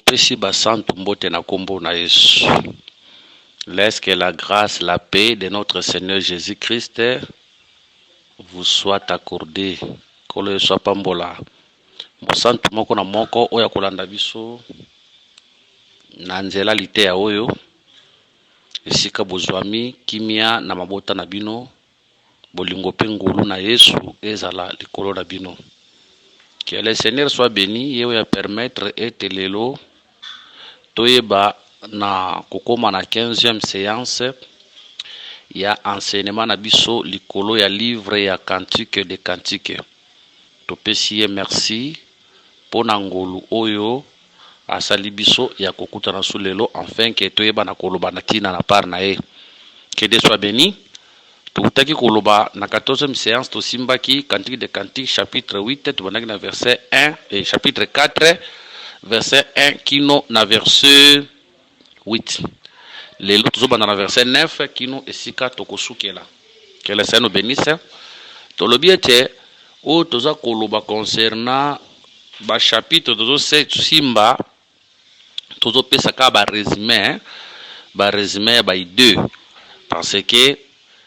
topesi basantu mbote na kombo na Yesu. Laisse que la grâce, la paix de notre Seigneur Jésus-Christ vous soit accordée. Kolo soit pambola. Mosantu moko na moko oya kolanda biso na nzela lite ya oyo esika bozwami kimia na mabota na bino bolingo pe ngulu na Yesu ezala likolo na bino. Que le Seigneur soit béni ye oya permettre ete lelo toyeba na kokoma na 15e séance ya enseignement na biso likolo ya livre ya cantique de cantique. Topesi ye merci pona ngolu oyo asali biso ya kokuta na lelo enfin que toyeba na koloba na tina na part na ye. Que Dieu soit béni. Tukutaki koloba na 14e séance to simbaki cantique de cantique chapitre 8 tubandaki na verset 1 et chapitre 4 verset 1 kino na verset 8. Lelo tuzobanda na verset 9 kino esika tokosukela. Que le Seigneur nous bénisse. Tolobi ete o toza koloba concernant ba chapitre tozo simba tozo pesa ka ba résumé ba 2 parce que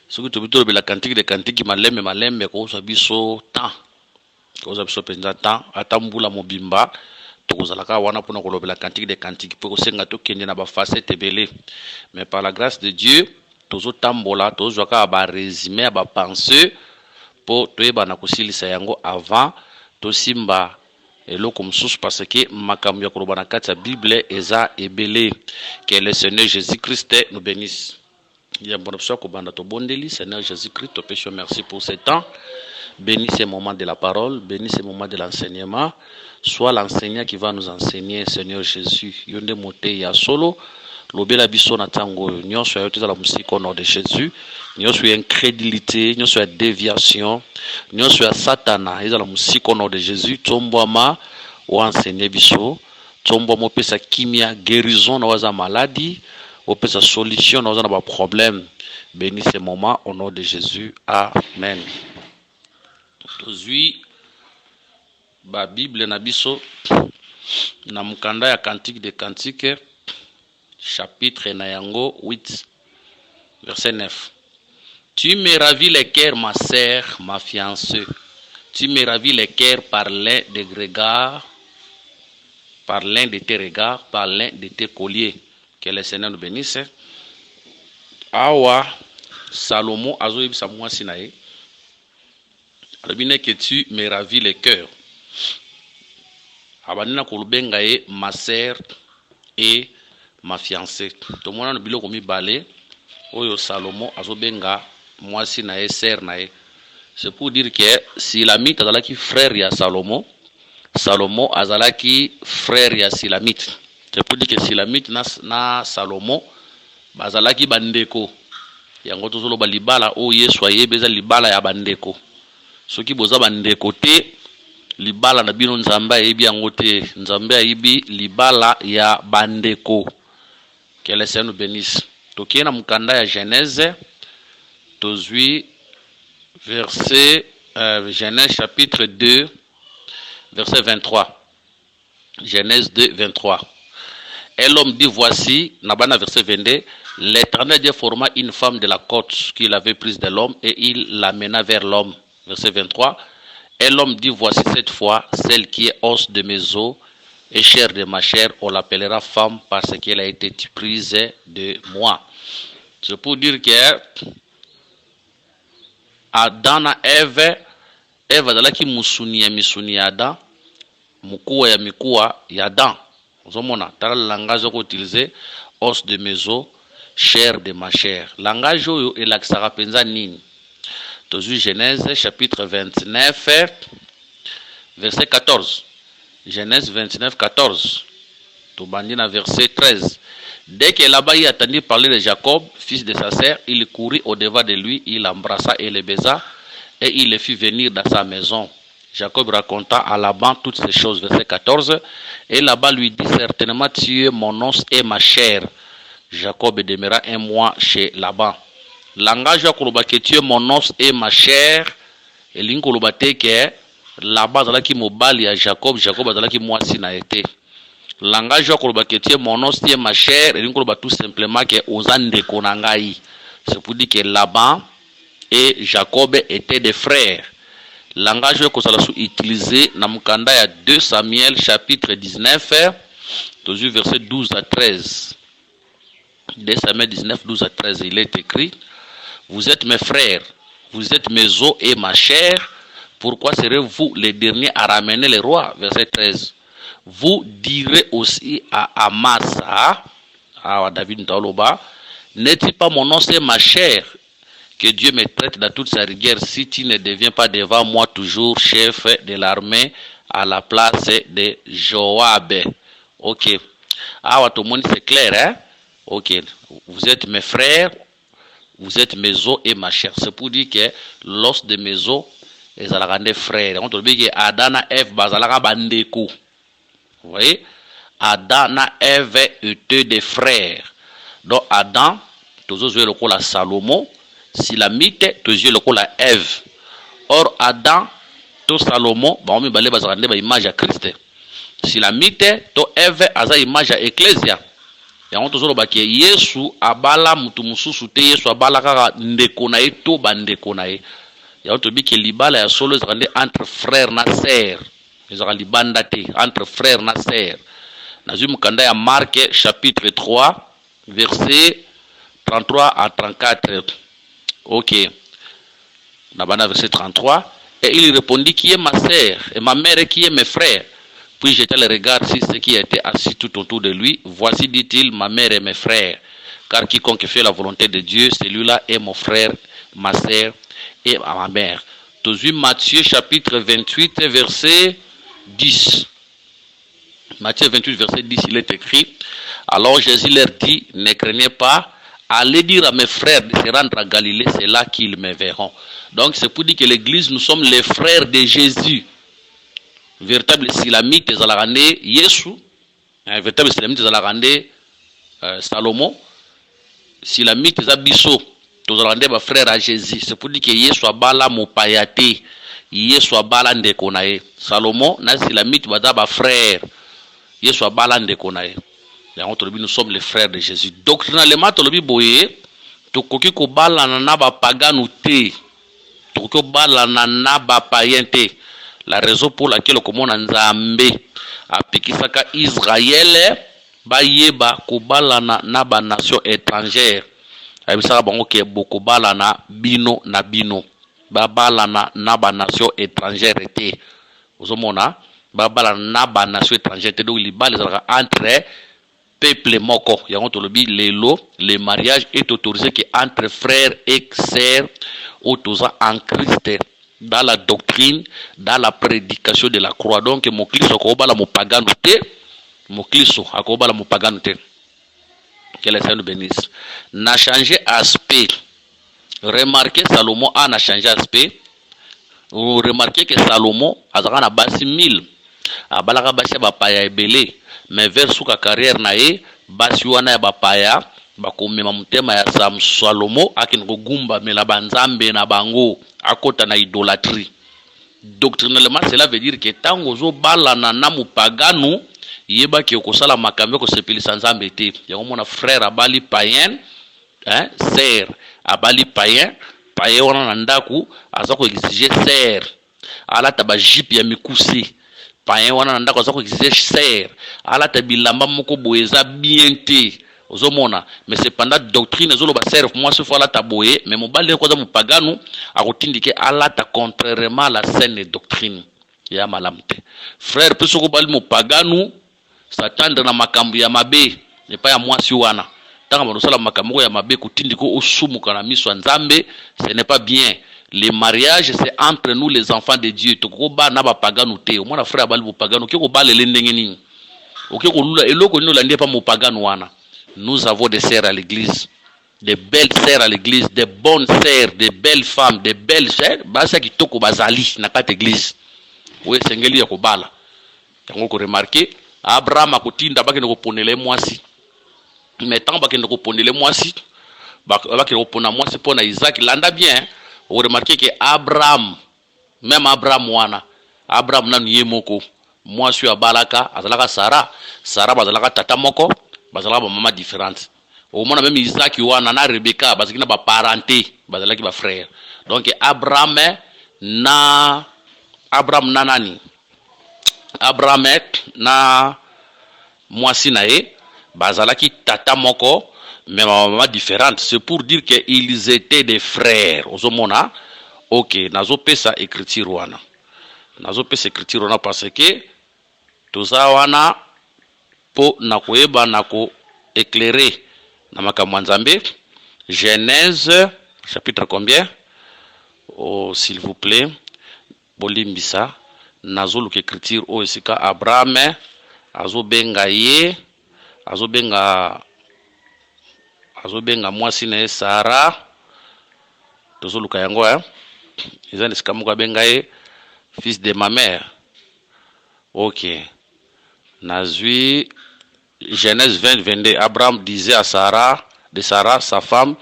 ce que tu veux la cantique de cantique malembe ko so biso temps ko so biso penza temps atambula mobimba tokozalaka wana pona kolobela cantique de cantique pour senga to kende na ba facette belé mais par la grâce de Dieu tozo tambola tozo ka ba résumé ba pensée pour toyeba na kosilisa yango avant to simba eloko msusu parce que makambo ya koloba na kati ya Bible eza ebele. Que le Seigneur Jésus-Christ nous bénisse. Ya bon option ko banda to bondeli Seigneur Jésus-Christ to péché merci pour ce temps. Bénis ces moments de la parole, bénis ces moments de l'enseignement. Sois l'enseignant qui va nous enseigner Seigneur Jésus. Yonde mote ya solo lobela biso na tango nyonso ya yote la musiko au nom de Jésus. Nyonso ya incrédulité, nyonso ya déviation, nyonso ya satana eza la musiko au nom de Jésus. Tombwama o enseigner biso, tombwama pesa kimia guérison na waza maladie, o pesa solution na waza na ba problème. Bénis ces moments au nom de Jésus. Amen. Tozui ba Bible na biso na mukanda ya cantique de cantique chapitre Nayango 8 verset 9. Tu me ravis les cœurs ma sœur, ma fiancée. Tu me ravis les cœurs par l'un de regards, par l'un de tes regards, par l'un de tes colliers. Que le Seigneur nous bénisse. Awa Salomo azoyebisa mwasi na ye. Rabine que tu me ravis les cœurs. Abanina kolubenga ye ma sœur et ma fiancée. To mona no biloko mibale oyo Salomo azobenga mwasi na ye sœur na ye. C'est pour dire que Silamite azalaki frère ya Salomo, Salomo azalaki frère ya Silamite. C'est pour dire que Silamite na Salomo bazalaki bandeko. Yango tozolo ba libala o Yesu ayebeza libala ya bandeko. Soki boza bandeko te libala na bino nzambe ayebi yango te, nzambe ayebi libala ya bandeko. Que le Seigneur nous bénisse. Tokiena mukanda ya Genèse tozui verset Genèse chapitre 2 verset 23. Genèse 2 23. Et l'homme dit voici, Nabana verset 22, l'Éternel Dieu forma une femme de la côte qu'il avait prise de l'homme et il l'amena vers l'homme. Verset 23. Et l'homme dit voici cette fois celle qui est os de mes os et chair de ma chair, on l'appellera femme parce qu'elle a été prise de moi. C'est pour dire que Adam na Eve azalaki musuni ya Adam, mukuwa ya mikuwa ya Adam. Ozomona tala langage ko utiliser os de mes os, chair de ma chair. Langage oyo elakisaka penza nini? Tozu Genèse chapitre 29 verset 14. Genèse 29 14. Tobandi na verset 13. Dès que Laban y attendit parler de Jacob, fils de sa sœur, il courut au-devant de lui, il l'embrassa et le baisa, et il le fit venir dans sa maison. Jacob raconta à Laban toutes ces choses, verset 14. Et Laban lui dit, certainement tu es mon os et ma chair. Jacob demeura un mois chez Laban. Langage ya koloba que tu es mon os et ma chair. Et l'inkolobate que Laban azalaki mobali ya Jacob, Jacob azalaki mwasi na ete. langage ya koloba que tu es mon os, tu es ma chair, et koloba tout simplement que ozande konangai. C'est pour dire que Laban et Jacob étaient des frères. Langage que nous allons utiliser dans Mukanda ya 2 Samuel chapitre 19, verset 12 à 13. 2 Samuel 19, 12 à 13, il est écrit: vous êtes mes frères, vous êtes mes os et ma chair. Pourquoi serez-vous les derniers à ramener les rois? Verset 13. Vous direz aussi à Amasa, à David Ntaloba, n'est-il pas mon nom, c'est ma chair, que Dieu me traite dans toute sa rigueur si tu ne deviens pas devant moi toujours chef de l'armée à la place de Joab. Ok. Ah, tout le monde c'est clair, hein? Ok. Vous êtes mes frères, vous êtes mes os et ma chair. C'est pour dire que l'os de mes os est des frères. On te dit que Adana Eve bazalaka bandeko. Vous voyez? Adam et Ève étaient des frères. Donc Adam, tous les le la Salomon, Silamite, tous le la Ève. Or Adam, tout Salomon, on me balé bazarande ba image à Christ. Silamite, to Ève aza image à Ecclesia. Et on toujours ba que Yesu abala mutu mususu te Yesu abala kaka ndeko na ye to bandeko na ye. Et on te dit que libala ya solo entre frères na sœurs. Entre frères na sœurs. Dans une mukanda ya Marc chapitre 3 verset 33 à 34. Ok. Dans verset 33. Et il répondit: qui est ma sœur et ma mère et qui est mes frères? Puis jeta le regard sur ceux qui étaient assis tout autour de lui. Voici, dit-il, ma mère et mes frères. Car quiconque fait la volonté de Dieu, celui-là est mon frère, ma sœur et ma mère. Dans Matthieu chapitre 28 verset 10. Matthieu 28 verset 10, il est écrit: alors Jésus leur dit, ne craignez pas, allez dire à mes frères de se rendre à Galilée, c'est là qu'ils me verront. Donc c'est pour dire que l'église, nous sommes les frères de Jésus. Véritable Silamite Zalagande Yesu, véritable Silamite Zalagande Salomon, Silamite Zabiso, Tozalande ba frère à Jésus. C'est pour dire que Yesu abala mopayate, Yesu abala ndekonae. Salomon na Silamite bada ba frère, Yesu abala ndekonae. Nous sommes les frères de Jésus. Doctrinalement, tolobi boye, tokoki ko bala na ba pagano te, tokoki ko bala na ba païen te. La raison pour laquelle on a Nzambe apikisaka Israël bayeba kobala na ba nation étrangère. Abisaka bango ke bokobala na bino babala na ba nation étrangère te. Ozomona babala na ba nation étrangère te. Donc libala entre peuple moko. Yango tolobi lelo le mariage est autorisé que entre frères et sœurs autosa en Christ. Dans la doctrine, dans la prédication de la croix. Donc, mon cliso akobala mo pagano te, mon cliso akobala mo pagano te. Que le Seigneur nous bénisse. N'a changé aspect. Remarquez, Salomon a changé aspect. Vous remarquez que Salomon a na basi 1000. A balaka basi bapaya ebele. Mais vers sous la carrière nae, basi wana ya bapaya. Bakomema mutema ya Salomo akinoko gumba mela banzambe na bango akota na idolâtrie. Doctrinalement cela veut dire que tango zo bala na namu pagano yeba ki okosala makambe ko sepelisa nzambe te. Yango mona frère abali païen, hein, sœur abali païen, païen wana na ndaku azako exiger sœur. Ala taba jip ya mikusi. Païen wana na ndaku azako exiger sœur. Ala tabilamba moko boeza bien te. Mais cependant doctrine zolo ba serve moi ce fois la taboye mais mon balé ko za mu pagano akotindike ala ta contrairement à la saine doctrine ya malamte. Frère peso ko bali mu pagano s'attendre na makambu ya mabe ne pas ya mwasi wana. Tanga ba sala makambu ya mabe kotindiko osumuka na miso nzambe, ce n'est pas bien. Le mariage c'est entre nous les enfants de Dieu. To ko ba na ba pagano te. Au moins frère bali mu pagano ke ko bale le ndenge nini. OK ko lula eloko ni lande pa mu pagano wana. Nous avons des sœurs à l'église, des belles sœurs à l'église, des bonnes sœurs, des belles femmes, des belles sœurs. Basa qui toko bazali na kat église. Oui, sengeli ya kobala. Yango ko remarquer, Abraham akotinda baki ndoko ponele mwasi. Mais tant baki ndoko ponele mwasi, baki ndoko pona mwasi pona Isaac landa bien. Vous remarquez que Abraham, même Abraham wana, Abraham nanu yemoko, moi suis abalaka azalaka Sarah bazalaka tata moko bazalaka ba mama différente au moins même Isaac wana na Rebecca bazalaki ba parenté bazalaki ba frère donc Abraham na nani Abraham na mwasi na ye bazalaki tata moko mais maman différente. C'est pour dire qu'ils étaient des frères. Ozomona, ok, nazo pesa écriture wana. Nazo pesa écriture wana parce que toza wana po nakoyeba nako éclairer na makambo nzambe. Genèse chapitre combien? Oh s'il vous plaît. Bolimbisa nazo luka écriture o esika Abraham azobenga ye azobenga mwasi na Sarah tozoluka yango eza nesika moko abenga ye fils de ma mère. Ok, nazwi Genèse 20-22. Abraham disait à Sarah, de Sarah sa femme,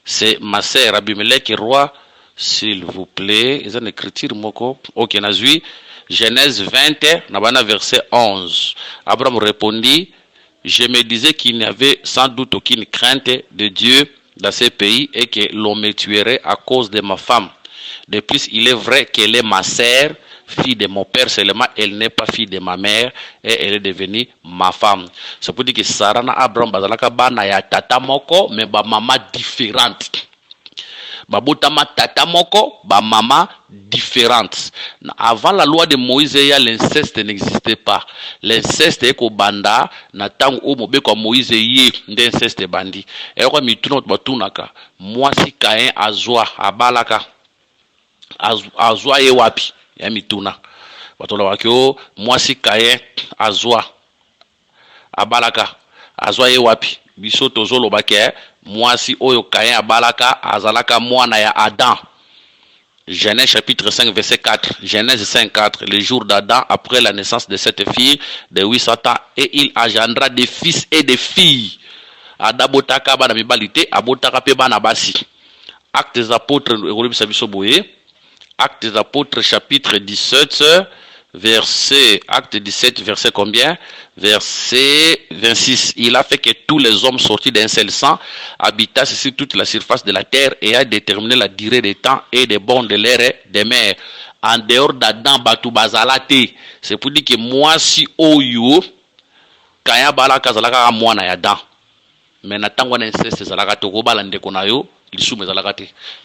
c'est ma sœur. Abimelech roi, s'il vous plaît, ils ont écriture moko. Ok, nazwi Genèse 20 nabana verset 11. Abraham répondit, je me disais qu'il n'y avait sans doute aucune crainte de Dieu dans ce pays et que l'on me tuerait à cause de ma femme. De plus, il est vrai qu'elle est ma sœur, fille de mon père seulement, elle n'est pas fille de ma mère et elle est devenue ma femme. C'est pour dire que Sarah na Abraham bazalaka bana ya tata moko mais ba mama différente. Babotama tata moko ba mama différente. Avant la loi de Moïse, l'inceste n'existait pas. L'inceste est au banda na tango o mobe kwa Moïse ye l'inceste bandi. Et kwa mituna batunaka. Moi si Caïn azwa abalaka azwa ye wapi ya mituna. Batola wakio moi si Caïn azwa abalaka azwa ye wapi. Biso tozolo bake mwasi oyo Caïn abalaka azalaka mwana ya Adam. Genèse chapitre 5 verset 4. Genèse 5 4. Le jour d'Adam après la naissance de cette fille de 800 ans et il engendra des fils et des filles. Adam botaka bana mibalite abotaka pe bana basi. Actes des apôtres Actes des apôtres chapitre 17 verset, acte 17, verset combien? Verset 26. Il a fait que tous les hommes sortis d'un seul sang habitassent sur toute la surface de la terre et a déterminé la durée des temps et des bornes de l'air et des mers. En dehors d'Adam, Batu Bazalate. C'est pour dire que moi, si Oyo, Kaya Balaka Zalaka Mwana Yadan. Mais Natangwa Inceste Zalaka Togoba Landekonayo.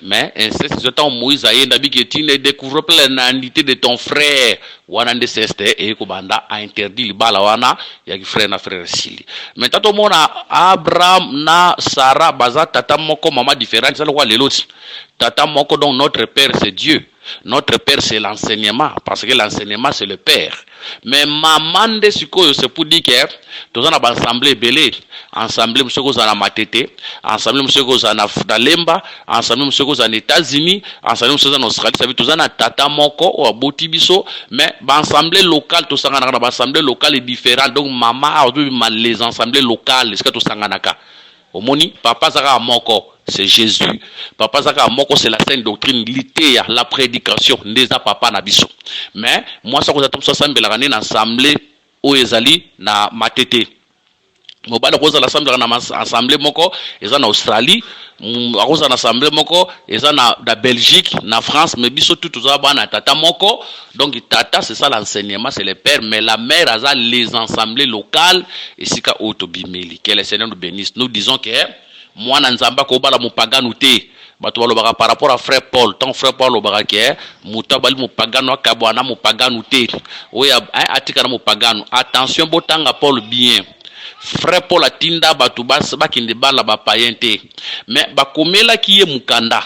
Mais inceste, c'est tant Moïse a dit que tu ne découvres pas l'anité de ton frère. Wana de ceste et Kobanda a interdit le balawana, ya frère na frère Sili. Mais tant mon Abraham na Sarah baza tata moko mama différente, c'est le roi l'autre. Tata moko donc notre père c'est Dieu. Notre père c'est l'enseignement parce que l'enseignement c'est le père. Mais maman de siko c'est pour dire que tous en a assemblée belé, ensemble monsieur kozana matete, ensemble monsieur kozana dalemba, ensemble monsieur kozana États-Unis, ensemble monsieur kozana Australie, ça veut tous en a tata moko ou aboti biso, mais l'assemblée locale tous en a l'assemblée locale est différente donc maman a les assemblées locales, est-ce que tous en a ka? Omoni papa zaka moko c'est Jésus. Papa zaka moko c'est la sainte doctrine littéa, la prédication ndeza papa na biso. Mais moi ça ko ça sambela na assemblée o ezali na matete. Mobala ko za l'assemblée na assemblée moko eza na Australie, ko za na assemblée moko eza na Belgique, na France, mais biso tout za bana tata moko. Donc tata c'est ça l'enseignement, c'est le père, mais la mère a les assemblées locales et sika autobimeli. Que le Seigneur nous bénisse. Nous disons que moi nanzamba ko bala mupagano te bato balobaka par rapport à frère Paul, ton frère Paul lobaka ke muta bali mupagano akabwana mupagano te oya atika na mupagano. Attention botanga Paul bien. Frère Paul atinda bato bas bakinde bala ba païen te mais bakomela ki ye mukanda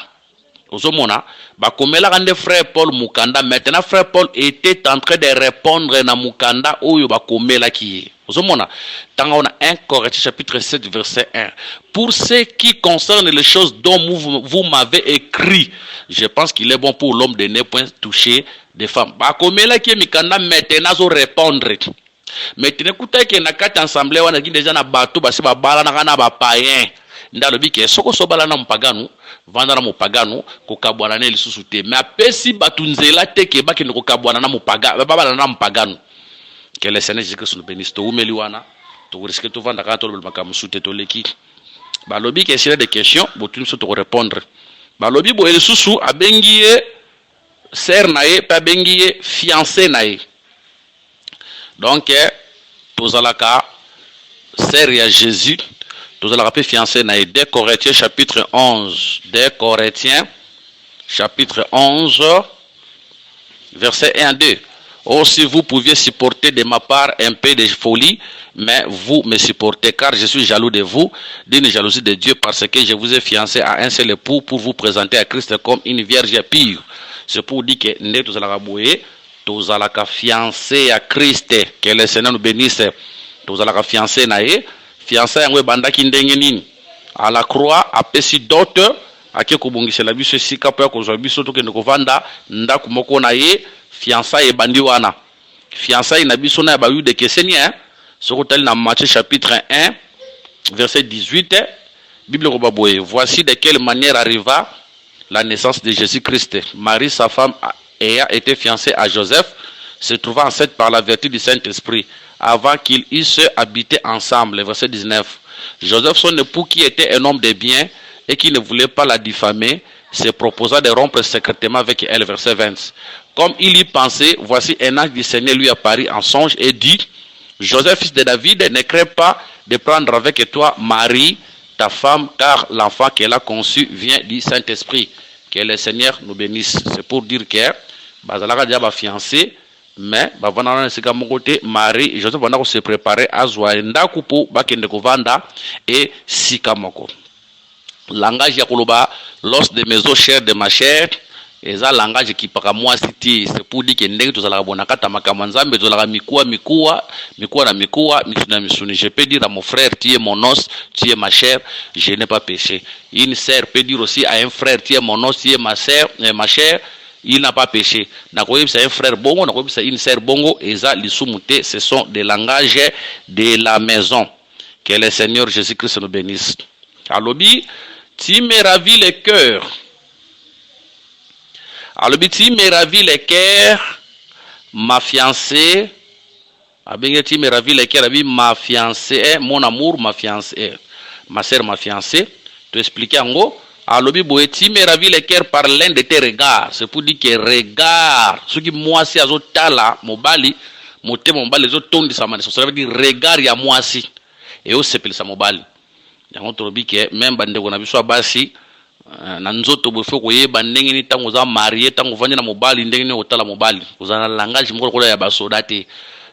ozomona bakomela kande frère Paul mukanda. Maintenant frère Paul était en train de répondre na mukanda oyo bakomela ki ye ozomona. Tanga on a 1 Corinthiens chapitre 7 verset 1. Pour ce qui concerne les choses dont vous m'avez écrit, je pense qu'il est bon pour l'homme de ne point toucher des femmes. Bakomela ki mikanda maintenant zo répondre. Maintenant kuta ke na kati ensemble wana ki déjà na bato basi ba bala na kana ba païen ndalo bike soko so bala na mpagano vanda na mpagano ko kabwana na lisusu te mais apesi batunzela te ke baki ko kabwana na mpagano ba bala na mpagano. Que le Seigneur Jésus-Christ nous bénisse. To umeliwana, to risque to vanda kato le makamusute to leki. Balobi que s'il y a des questions, botu nous te répondre. Balobi bo el susu abengiye ser nae pa bengiye fiancé nae. Donc tozalaka ser ya Jésus, tozalaka pe fiancé nae. 2 Corinthiens chapitre 11. 2 Corinthiens chapitre 11 verset 1 à 2. Oh, si vous pouviez supporter de ma part un peu de folie, mais vous me supportez, car je suis jaloux de vous, d'une jalousie de Dieu, parce que je vous ai fiancé à un seul époux pour vous présenter à Christ comme une vierge pure. C'est pour dire que nous tous allons fiancé à Christ, que le Seigneur nous bénisse. Tous allons fiancé nae, fiancé à banda kindengenin. À la croix, à pesi d'autres, à qui kubungise la biso si kapo ko biso to ke ndkovanda ndaku moko nae. Fiançailles bandi wana. Fiançailles na biso na ba yu de keseni hein. Sokotal na Matthieu chapitre 1 verset 18. Bible ko baboye. Voici de quelle manière arriva la naissance de Jésus-Christ. Marie sa femme ayant été fiancée à Joseph, se trouvant enceinte par la vertu du Saint-Esprit avant qu'ils eussent habité ensemble. Verset 19. Joseph son époux qui était un homme de bien et qui ne voulait pas la diffamer, se proposa de rompre secrètement avec elle. Verset 20. Comme il y pensait, voici un ange du Seigneur lui apparut en songe et dit, Joseph, fils de David, ne crains pas de prendre avec toi Marie, ta femme, car l'enfant qu'elle a conçu vient du Saint-Esprit. Que le Seigneur nous bénisse. C'est pour dire que, bazalaka déjà ba fiancé, mais bavana sika mokote Marie et Joseph vont se préparer à zoenda kupo bakende kovanda et sika moko. Langage ya koloba, l'os de mes os, chair de ma chair. Et ça langage qui para moi cité, c'est pour dire que ndenge tozala bonaka tamakama nzambe tozala mikua na misuni. Je peux dire à mon frère, tu es mon os, tu es ma chair, je n'ai pas péché. Une sœur peut dire aussi à un frère, tu es mon os, tu es ma sœur, ma chair, il n'a pas péché. Nakoyebi c'est un frère bongo, nakoyebi c'est une sœur bongo, et ça lisumuté, ce sont des langages de la maison. Que le Seigneur Jésus-Christ nous bénisse. Alobi, tu me ravis le cœur. Alors, tu me ravis le cœur, ma fiancée. Tu me ravis le cœur, ma fiancée, mon amour, ma fiancée, ma sœur, ma fiancée. Tu expliques en gros. Alors, tu me ravis le cœur par l'un de tes regards. C'est pour dire que regard, ce qui moi c'est azotala, mobali, moté mobali, les autres tondis ça veut dire regard ya moi si. Et au sepel sa mobali. Yango trobi que même bande ko na biso basi. Na nzoto bofo koyeba ndenge ni tango za marié tango vanya na mobali ndenge ni otala mobali kozana langage moko kola ya basoda te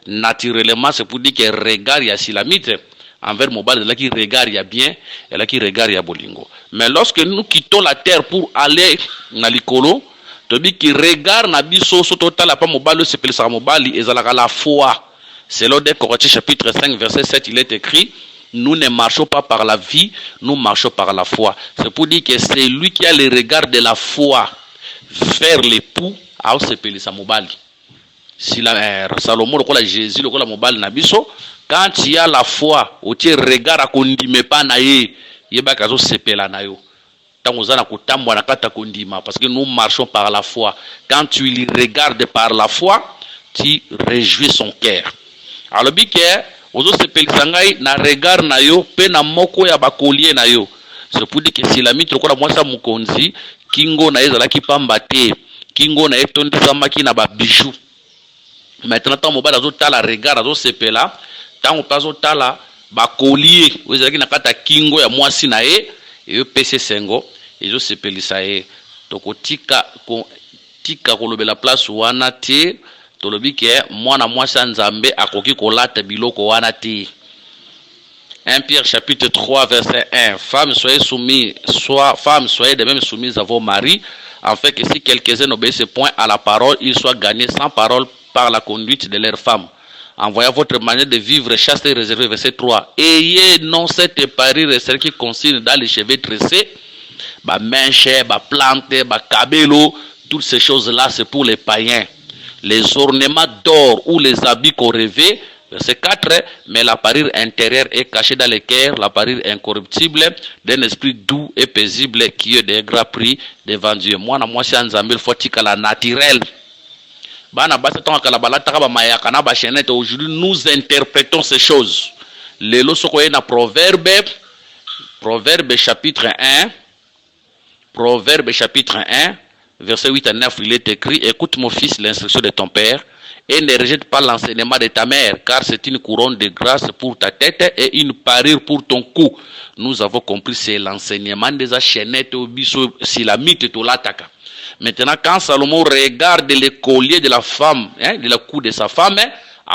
naturellement. C'est pour dire que regard ya silamite envers mobali là qui regard ya bien et là qui regard ya bolingo. Mais lorsque nous quittons la terre pour aller na likolo, to dit que regard na biso so totala pa mobali se pelisa mobali ezalaka la foi. Selon 2 Corinthiens chapitre 5 verset 7 il est écrit, nous ne marchons pas par la vie, nous marchons par la foi. C'est pour dire que c'est lui qui a le regard de la foi vers l'époux à sepeli sa mobali. Si la Salomon le Jésus le mobali na biso, quand il a la foi, au tiers regard à kondime pas na ye, yeba kazo sepela na yo. Tangozana kutambwa na kata kondima parce que nous marchons par la foi. Quand tu le regardes par la foi, tu réjouis son cœur. Alors biké ozo sepelisa ngai na regard na yo pe na moko ya bakolier na yo. C'est pour dire que si la mitre kola mwasa mukonzi kingo na ezala ki pamba te kingo na etondi samaki na ba bijou. Maintenant tant mobala zo tala regard azo sepela tant opazo tala bakolier ezala ki na kata kingo ya mwasi na e yo pese sengo ezo sepelisa e tokotika ko tika kolobela place wana te. Tolobi ke mwana mwasi nzambe akoki kolata biloko wana te. 1 Pierre chapitre 3 verset 1. Femmes soyez de même soumises à vos maris, afin que si quelques-uns n'obéissent point à la parole, ils soient gagnés sans parole par la conduite de leurs femmes. En voyant votre manière de vivre chaste et réservée, verset 3. Ayez non cette parure celle qui consigne dans les cheveux tressés, ba menche, ba plante, ba cabello, toutes ces choses-là c'est pour les païens. Les ornements d'or ou les habits qu'on rêvait, verset 4, mais la parure intérieure est cachée dans le cœur, la parure incorruptible d'un esprit doux et paisible qui est d'un grand prix devant Dieu. Moi, c'est un zambel faut la naturel. Aujourd'hui, nous interprétons ces choses. Les lots sont dans Proverbe chapitre 1. Proverbe chapitre 1, verset 8 à 9, il est écrit: écoute mon fils l'instruction de ton père, et ne rejette pas l'enseignement de ta mère, car c'est une couronne de grâce pour ta tête et une parure pour ton cou. Nous avons compris, c'est l'enseignement des chaînettes au biso silamite to lataka. Maintenant, quand Salomon regarde le collier de la femme, de la cou de sa femme,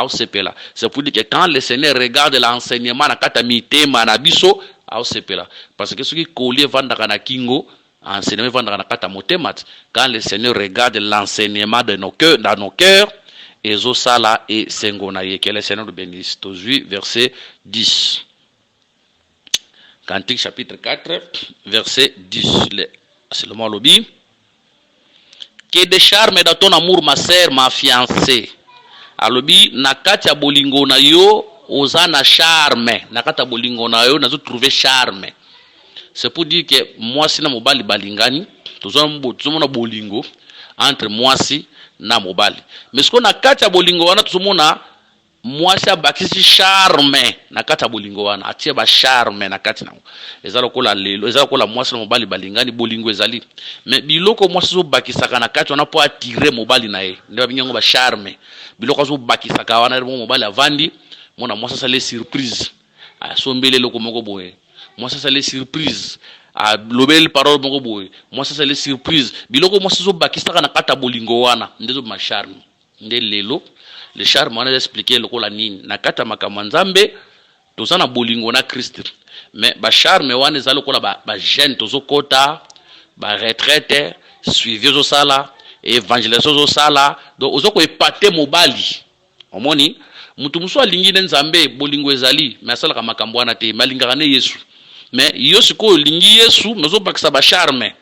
c'est pour dire que quand le Seigneur regarde l'enseignement na katamite manabiso, parce que ce qui collier vanda na kingo, enseignement vanda na kata motemat, quand le Seigneur regarde l'enseignement de nos cœurs, dans nos cœurs, Ezosala et Sengonaye, que le Seigneur nous bénisse. Verset 10. Cantique chapitre 4, verset 10. C'est le mot lobby. Que de charme dans ton amour, ma sœur, ma fiancée. Alobi, nakata bolingo na yo, ozana charme. Nakata bolingo na yo, nazo trouver charme. C'est pour dire que moi, si na mobali balingani, tout le bolingo, entre moi si, na mobali. Mais ce qu'on a kati ya bolingo wana tuzomona mwasi abakisi charme na kati ya bolingo wana atie ba charme na kati nango ezala kola lelo ezala kola mwasi na mobali balingani bolingo ezali mais biloko mwasi zo bakisaka na kati wana po attirer mobali na ye ndio binyango ba charme biloko zo bakisaka wana mobali avandi mona mwasi sale surprise asombele loko moko boye mwasi sale surprise a lobel parole moko boye moi ça c'est les surprises biloko moi ça zo bakisaka na kata bolingo wana ndezo ma charme nde lelo le charme on a expliqué lokola nini na kata makambo nzambe tozana bolingo na Christ mais ba charme wana za lokola ba jeune tozo kota ba retraite suivi zo sala évangélisation zo sala donc ozo ko epate mobali omoni mutu muso alingi nzambe bolingo ezali mais sala ka makambo wana te malingaka ne Yesu. Mais yosiko lingi Yesu nozo bakisa ba charme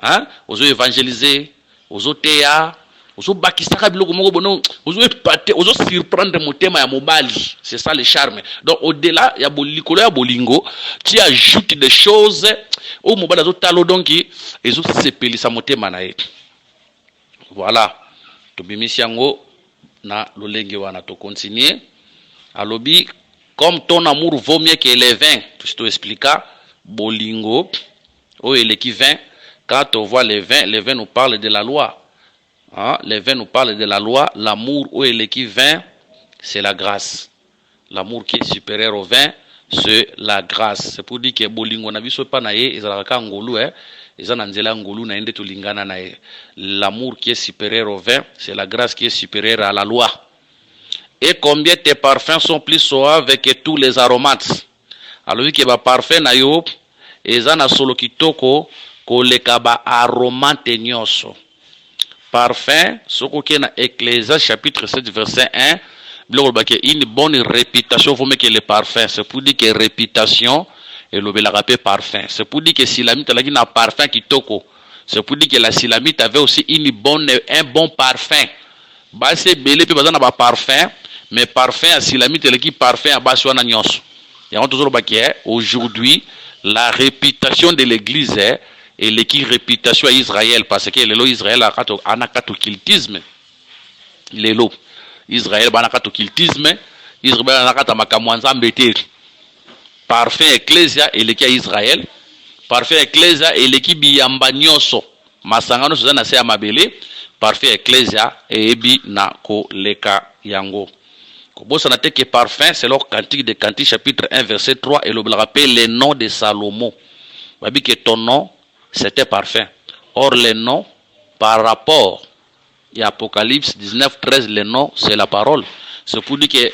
hein ozo évangéliser ozo teya ozo bakisa ka biloko moko bono ozo epate ozo surprendre motema ya mobali c'est ça le charme donc au-delà ya bolikolo ya bolingo tu ajoutes des choses au mobali azo talo donc ezo sepelisa motema na ye voilà to bimisi yango na lolenge wana to continuer alobi comme ton amour vaut mieux que les vins je te expliquer bolingo oh et qui vin quand on voit les vins nous parlent de la loi hein? Les vins nous parlent de la loi l'amour oh et qui vin c'est la grâce l'amour qui est supérieur au vin c'est la grâce c'est pour dire que bolingo na biso pa na ye ezala ka ngolu ezana nzela ngolu na ende tulingana na ye l'amour qui est supérieur au vin c'est la grâce qui est supérieure à la loi. Et combien tes parfums sont plus suaves que tous les aromates. Alors que ba parfum na yo ezana solo kitoko koleka ba aromate nyoso. Parfum soko ke na Ecclésiaste chapitre 7 verset 1 biloko ba ke une bonne réputation vaut mieux que les parfums. C'est pour dire que réputation et le bela rappel parfum. C'est pour dire que silamite la na parfum kitoko. C'est pour dire que la silamite avait aussi un bon parfum. Ba se belé pe bazana ba parfum. Mais parfum à silamite qui parfum à baswana nyonso. Et on toujours baké aujourd'hui la réputation de l'église est et l'équipe réputation à Israël parce que le Israël a anakatokiltisme. Le lo Israël banakatokiltisme Israël anakata makamwanza mbete. Parfum ecclésia et l'équipe Israël. Parfum ecclésia et l'équipe biyamba nyonso. Masangano suzana se amabele. Parfum ecclésia et ebi na ko leka yango. Que parfum, c'est leur cantique de Cantique chapitre 1 verset 3 et le rappelle les noms de Salomon. Babi que ton nom c'était parfum. Or les noms par rapport à Apocalypse 19 13 les noms c'est la parole. C'est pour dire que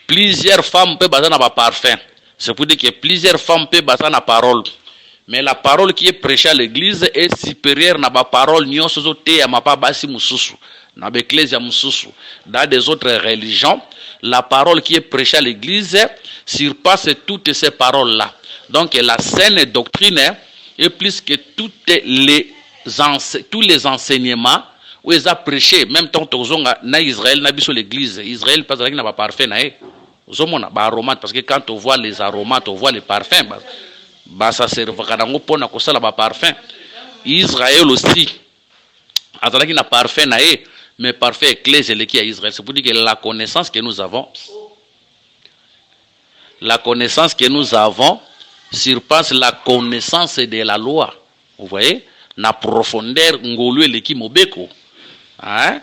plusieurs femmes peuvent baser dans le parfum. C'est pour dire que plusieurs femmes peuvent baser dans la parole. Mais la parole qui est prêchée à l'église est supérieure à la parole nyonso zote ya mapa basi mususu. Na l'Église mususu. Dans des autres religions, la parole qui est prêchée à l'église surpasse toutes ces paroles-là. Donc la saine doctrine est plus que tous les enseignements où ils ont prêché, même tant que na Israël n'a sur l'église. Israël pas avec n'a parfait na parce que quand on voit les aromates, on voit les parfums. Ça sert à pour na parfum. Israël aussi. Azalaki na parfum na mais parfait ecclésie qui à Israël. C'est pour dire que la connaissance que nous avons surpasse la connaissance de la loi. Vous voyez, na profondeur ngolu eleki mobeko. Hein?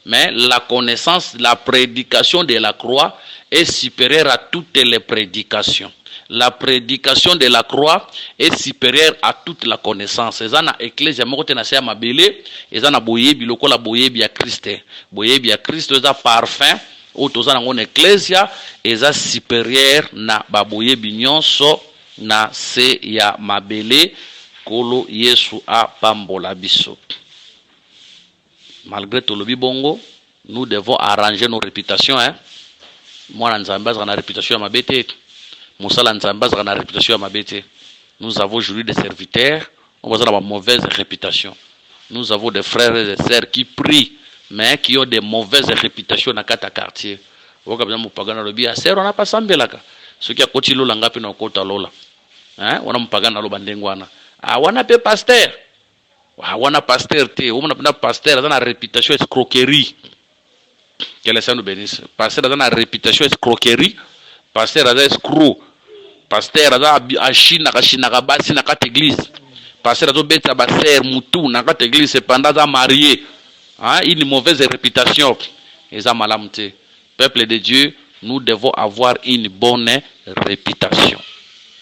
Mais la connaissance, la prédication de la croix est supérieure à toutes les prédications. La prédication de la croix est supérieure à toute la connaissance. Et ça na ecclésia moko te na se mabele, et ça na boyebi lokola boyebi ya Christ. Boyebi ya Christ eza parfum ou toza na ngone ecclésia eza supérieure na baboyebi nyonso na se ya mabele kolo Yesu a pambola biso. Malgré tout le bongo, nous devons arranger nos réputations. Moi, Nzambe a une réputation à ma bête. Moussala Nzambe a une réputation à ma bête. Nous avons aujourd'hui des serviteurs, on va avoir une mauvaise réputation. Nous avons des frères et des sœurs qui prient, mais qui ont des mauvaises réputations dans quatre quartiers. On n'a pas sambelaka. Ce qui a continué l'anga puis kota lola. On a mpagana lo bandengwana. Ah, on a pas pasteur. On a pasteur te. On a pasteur dans la réputation escroquerie. Que les saints nous bénissent. Pasteur dans la réputation escroquerie. Pasteur dans escroc. Pasteur dans achina kashina kabasi na kat église. Pasteur dans beta baser mutu na kat église cependant dans marié. Hein, une mauvaise réputation. Et ça malamte. Peuple de Dieu, nous devons avoir une bonne réputation.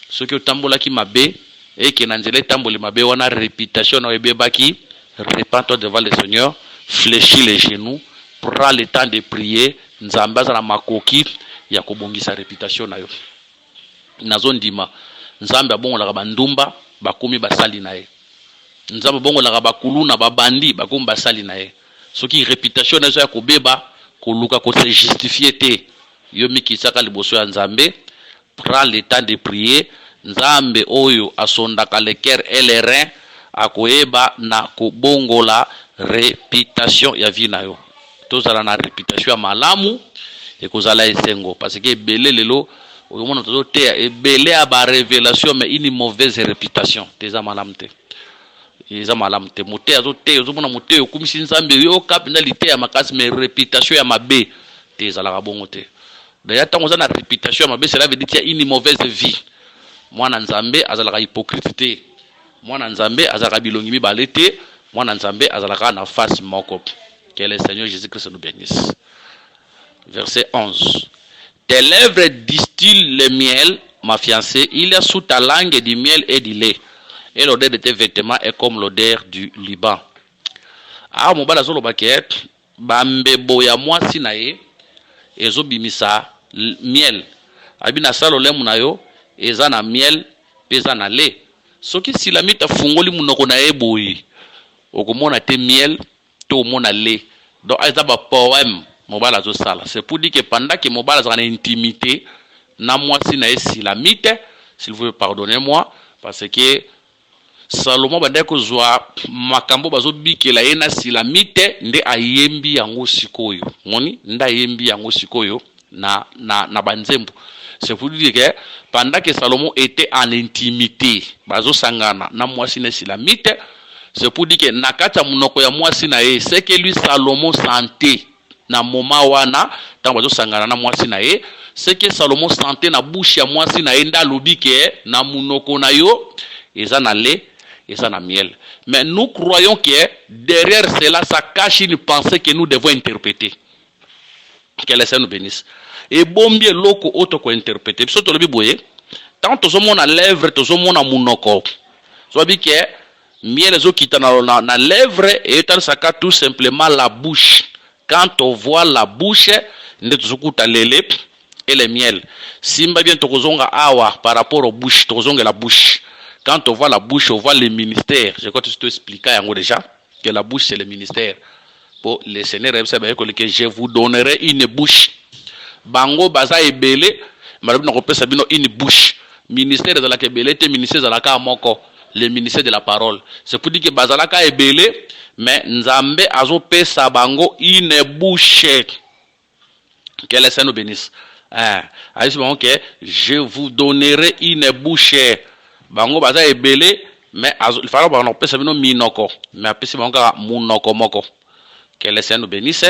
Ce que tambola qui m'a bé et qui n'anzele tamboli m'a bé on a réputation na ebe baki repent-toi devant le Seigneur, fléchis les genoux, prends le temps de prier, nzamba za na makoki ya kobongisa réputation na yo. Nazo ndima nzambe abongo la bandumba bakomi basali na ye. Nzambe bongo la bakuluna babandi bakomi basali na ye. Ce qui réputation na zo ya kobeba koluka ko se justifier te. Yo mikisaka liboso ya nzambe, prends le temps de prier. Nzambe oyo asondaka le cœur et les reins akoyeba na kobongola réputation ya vie na yo. Tozala na réputation ya malamu ekozala esengo parce que belé lelo omona tozo te belé a ba révélation mais une mauvaise réputation teza malamte. Eza malamte moté azo te ozomona moté okumisi nzambe yo kap na lité ya makasi mais réputation ya mabe teza la bongo te. D'ailleurs tant on a na réputation ya mabe cela veut dire qu'il y a une mauvaise vie. Mwana nzambe azalaka hypocrite te. Mwana nzambe azalaka bilongi mibale te. Mwana nzambe azalaka na face moko. Que le Seigneur Jésus-Christ nous bénisse. Verset 11. Tes lèvres distillent le miel, ma fiancée. Il y a sous ta langue du miel et du lait. Et l'odeur de tes vêtements est comme l'odeur du Liban. Ah, mon bala zolo baket. Bambebo ya mwasi na ye. Ezo bimisa miel. Abina salo lemu na yo. Eza na miel, peza na lait. Soki silamita fungoli munoko na eboyi. Okomona te miel, to omona lait. Donc eza ba poème mobala zo sala. C'est pour dire que pendant que mobala za na intimité, na mwasi na silamite, s'il vous plaît pardonnez-moi parce que Salomon banda ko zwa makambo bazo bikela ye na silamite nde ayembi yango sikoyo. Moni nda ayembi yango sikoyo na banzembo. C'est pour dire que pendant que Salomon était en intimité, bazo sangana na mwasi na silamite, c'est pour dire que nakata munoko ya mwasi na ye, c'est que lui Salomon sentait na moment wana tant bazo sangana na mwasi na ye, c'est que Salomon sentait na bouche ya mwasi na ye nda lobi ke na munoko na yo eza na lait, eza na miel. Mais nous croyons que derrière cela ça cache une pensée que nous devons interpréter. Que le Seigneur nous bénisse. Et bombi loko auto ko interpréter. Biso to lobi boye. Tant to zomo na lèvre, to zomo na munoko. So bi ke miel zo kita na lèvre et tal saka tout simplement la bouche. Quand on voit la bouche, ne to zokuta lele et le miel. Simba bien to kozonga awa par rapport aux bouches, to kozonga la bouche. Quand on voit la bouche, on voit le ministère. Je crois que tu te expliquer yango déjà que la bouche c'est le ministère. Pour le Seigneur que je vous donnerai une bouche. Bango baza ebele, marabi na kopesa bino une bouche. Ministère de la kebele te ministère de la ka moko, le ministère de la parole. C'est pour dire que bazala ka ebele, mais nzambe azo pesa bango une bouche. Que le Seigneur nous bénisse. Que je vous donnerai une bouche. Bango baza ebele, mais il fallait qu'on appelle minoko, mais après c'est bon kaka munoko moko. Que le Seigneur nous bénisse.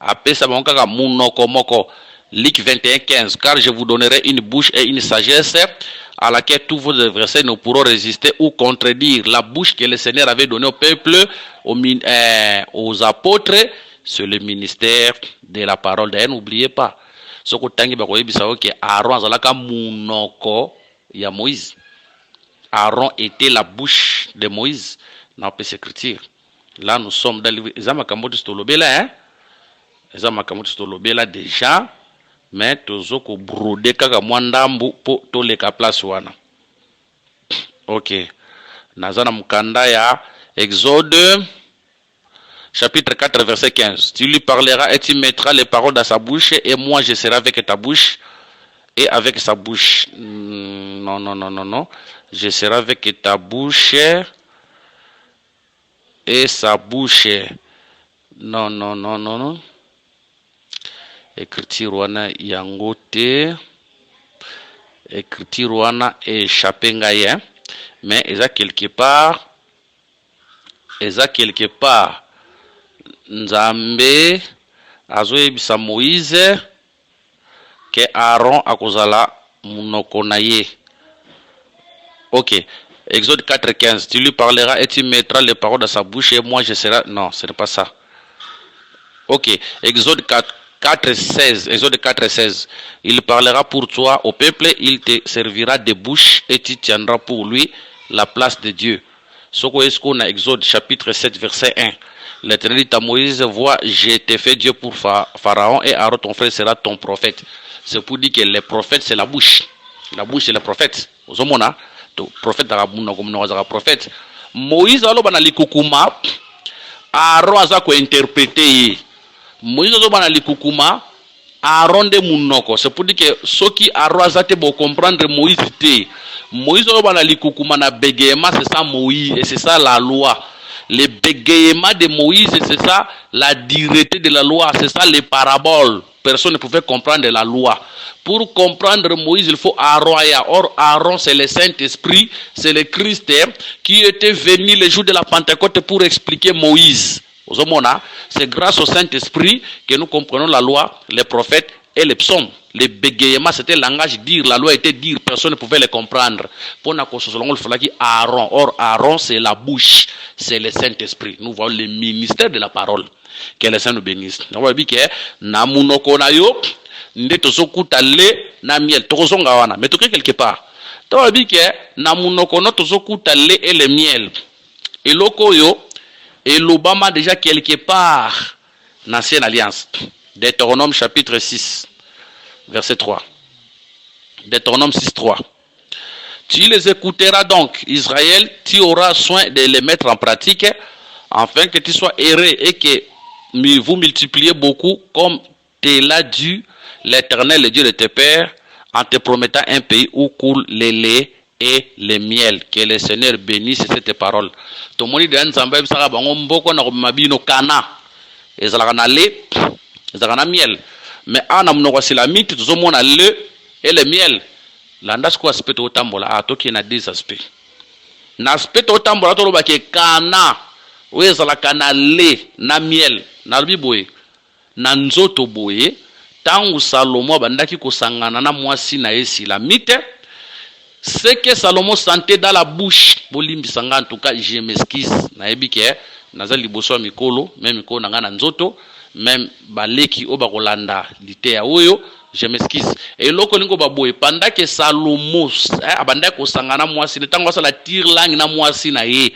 Après ça bon kaka munoko moko. Luc 21:15, car je vous donnerai une bouche et une sagesse à laquelle tous vos adversaires ne pourront résister ou contredire. La bouche que le Seigneur avait donnée au peuple, aux apôtres, c'est le ministère de la parole. D'ailleurs, n'oubliez pas, ce que Aaron azalaka munoko ya Moïse. Aaron était la bouche de Moïse dans la écriture. Là, nous sommes dans le livre. Là déjà, mais tozoko brode kaka mwandambu po toleka place wana. Ok. Nazana mukanda ya Exode chapitre 4 verset 15. Tu lui parleras et tu mettras les paroles dans sa bouche et moi je serai avec ta bouche et avec sa bouche. Non. Je serai avec ta bouche et sa bouche. Non. Écriture wana yangote. Écriture wana échappé ngaye. Mais il y a quelque part. Nzambe azoye bisa Moïse que Aaron akozala munoko na ye. Ok. Exode 4:15. Tu lui parleras et tu mettras les paroles dans sa bouche et moi je serai. Non, ce n'est pas ça. Ok. Exode 4:16. Exode 4:16. Il parlera pour toi au peuple, il te servira de bouche et tu tiendras pour lui la place de Dieu. Ce qu'on a Exode chapitre 7 verset 1. L'Éternel dit à Moïse, vois, je t'ai fait Dieu pour Pharaon et Aaron ton frère sera ton prophète. C'est pour dire que les prophètes c'est la bouche. La bouche c'est le prophète. Vous avez prophète prophète. Moïse aloba na likukuma, Aaron aza ko interpréter. Moïse aloba na likukuma, Aaron de munoko. C'est pour dire que ceux qui Aaron aza te bo comprendre Moïse te. Moïse aloba na likukuma na bégaiement, c'est ça Moïse et c'est ça la loi. Le bégaiement de Moïse, c'est ça la dureté de la loi, c'est ça les paraboles. Personne ne pouvait comprendre la loi. Pour comprendre Moïse, il faut Aaron. Or, Aaron, c'est le Saint-Esprit, c'est le Christ qui était venu le jour de la Pentecôte pour expliquer Moïse. C'est grâce au Saint-Esprit que nous comprenons la loi, les prophètes et les psaumes. Le bégaiement, c'était le langage dire, la loi était dire, personne ne pouvait le comprendre. Pour la construction, il fallait qu'il Aaron. Or, Aaron, c'est la bouche, c'est le Saint-Esprit. Nous voyons le ministère de la parole. Que le Saint nous bénisse. Nous voyons que namunoko na yo, ndeto sokuta le na miel. Tozonga wana, mais toke quelque part. Nous voyons que namunoko na tozokuta le et le miel. Et loko yo, et l'Obama déjà quelque part, l'ancienne alliance. Deutéronome chapitre 6. Verset 3. Deutéronome 6:3. Tu les écouteras donc, Israël, tu auras soin de les mettre en pratique, afin que tu sois erré et que vous multipliez beaucoup, comme te l'a dit l'Éternel, le Dieu de tes pères, en te promettant un pays où coule le lait et le miel. Que le Seigneur bénisse cette parole. Tout le monde dit que ça va beaucoup na mabino kana. Ezalaka na lait, ezalaka na miel. Mais ana mnoko silamite tuzomona le et le miel. Landa sko aspect otambola atoki na des aspects. Na aspect otambola to loba ke kana wezalaka na le na miel na biboye na nzoto boye tangu Salomo bandaki kosangana na mwasi na esilamite. Ce que Salomon sentait dans la bouche, bolimbisanga en tout cas je m'excuse na ebike nazali liboso mikolo même mikolo nanga na nzoto même baleki obakolanda lite oyo je m'excuse et loko ningo baboye pendant que Salomo abanda ko sangana mwasi tango sala tire langue na mwasi na ye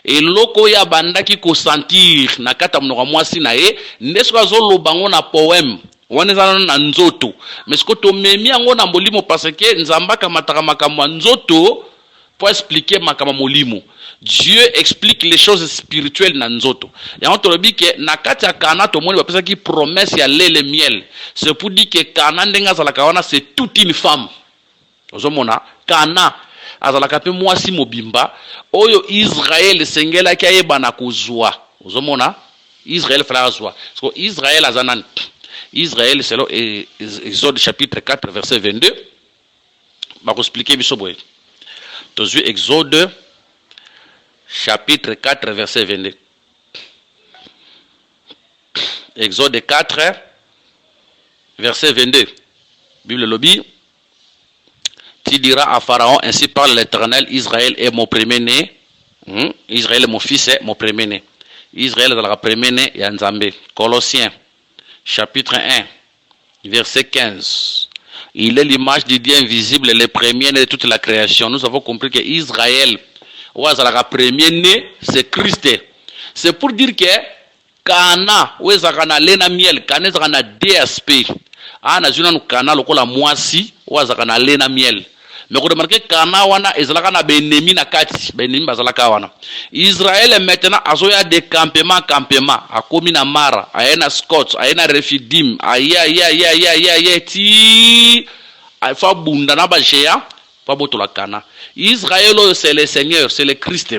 et loko ya bandaki ko sentir na kata mnoka mwasi na ye ndeso azoloba ngo na poème wanezana na nzoto mais ko to memi yango na molimo parce que nzambaka mataka makambo nzoto pour expliquer makama molimo. Dieu explique les choses spirituelles dans nzoto. Et on te dit que na kati ya kana to moni ba pesa ki promesse ya lait miel. C'est pour dire que kana ndenga za la kawana c'est toute une femme. Ozomona kana azalaka pe mwasi mobimba oyo Israël sengela ki ayeba na kozwa. Ozomona Israël fala zwa. Parce que Israël azanan. Israël c'est Exode chapitre 4 verset 22. Ba ko expliquer biso boye. Exode chapitre 4, verset 22. Exode 4, verset 22. Bible lobby. Tu diras à Pharaon, ainsi parle l'Éternel, Israël est mon premier-né. Israël est mon fils, est mon premier-né. Israël est dans la premier-né, et Nzambe. Colossiens, chapitre 1, verset 15. Il est l'image du Dieu invisible, le premier-né de toute la création. Nous avons compris que Israël, le premier-né, c'est Christ. C'est pour dire que Kana, où est-ce qu'on a l'ena miel, Kana est un DSP. Ana juna no Kana lokola mwasi, où est-ce qu'on a l'ena miel. Mais vous remarquez Kana wana ezalaka na benemi na kati, benemi bazalaka wana. Israël maintenant azoya des campements, akomi na Mara, ayena Scott, ayena Refidim, aya ti fa bunda na ba géant, fa botola Kana. Israël c'est le Seigneur, c'est le Christ.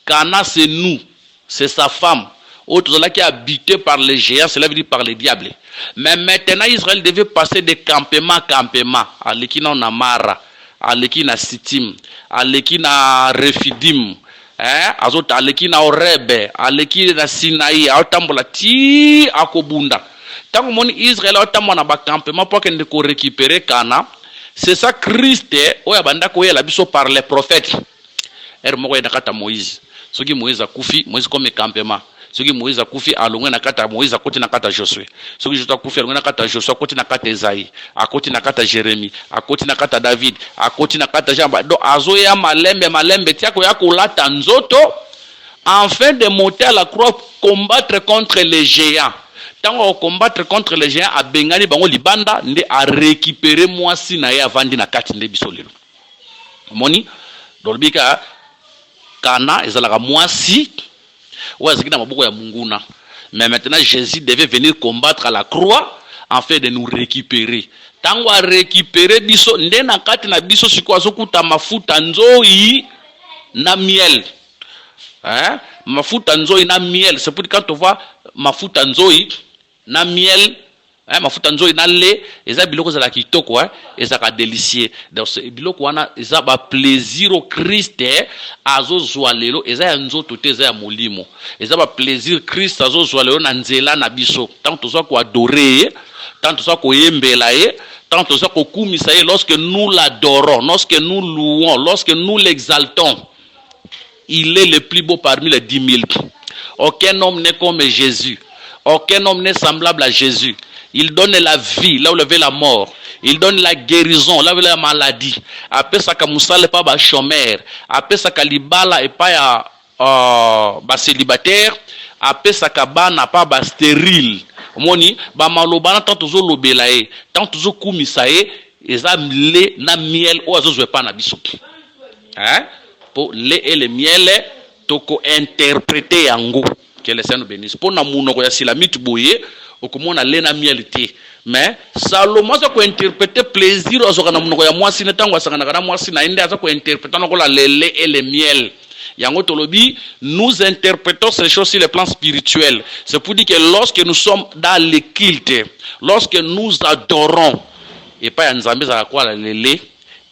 Kana c'est nous, c'est sa femme. Autres là qui habité par les géants, cela veut dire par les diables. Mais maintenant Israël devait passer des campements, à l'Ekina na Mara, à l'Ekina Sitim, à l'Ekina Refidim, à l'Ekina Orebe, à l'Ekina Sinaï, à Otambola ti akobunda. Tant que mon Israël a otambola ba campement pour qu'on de récupérer Kana, c'est ça Christ oya banda ko yela biso par les prophètes. Moko na kata Moïse. Soki Moïse a kufi, Moïse comme campement. Soki Moïse a kufi alongwe na kata Moïse a koti na kata Josué. Soki Josué a kufi alongwe na kata Josué a koti na kata Esaïe, a koti na kata Jérémie, a koti na kata David, a koti na kata Jean. Donc azoya malembe tiako yako lata nzoto afin de monter à la croix combattre contre les géants. Tant on combattre contre les géants a bengani bango libanda nde a récupérer mwasi na ye avandi na kati nde biso lelo. Moni dolbika Kana ezalaka mwasi ouazikina maboko ya munguna. Mais maintenant Jésus devait venir combattre à la croix afin de nous récupérer. Tango a récupérer biso nde na kati na biso siko azokuta mafuta nzoi na miel. Mafuta nzoi na miel, c'est pour dire quand on voit mafuta nzoi na miel, mafuta nzoi na lait, eza biloko za la kitoko, eza ka délicieux. Donc biloko wana eza ba plaisir au Christ azo zwa lelo, eza ya nzoto te, eza ya molimo. Eza ba plaisir Christ azo zwa lelo na nzela na biso. Tant to so ko adorer, tant to so ko yembela ye, tant to so ko kumisa ye, lorsque nous l'adorons, lorsque nous louons, lorsque nous l'exaltons. Il est le plus beau parmi les 10 000. Aucun homme n'est comme Jésus. Aucun homme n'est semblable à Jésus. Il donne la vie, là où il y avait la mort. Il donne la guérison, là où il y a la maladie. Après ça, il pas ba chômeur. Après ça, libala et pas ba célibataire. Après ça, bana pas ba stérile. Moni, ba malobana tant toujours lobelae, tant toujours kumisae, eza le na miel ou azo pas na biso. Pour le et le miel toko interpréter yango. Que le Seigneur nous bénisse. Pour na munoko ya silamite boye, okomona le na miel te. Mais Salomon ça ko interpréter plaisir azoka na munoko ya mwasi netango asaka na mwasi na inde azo ko interpréter na ko la lele et le miel. Yango tolobi, nous interprétons ces choses sur le plan spirituel. C'est pour dire que lorsque nous sommes dans le culte, lorsque nous adorons, et pas Nzambe za quoi la lele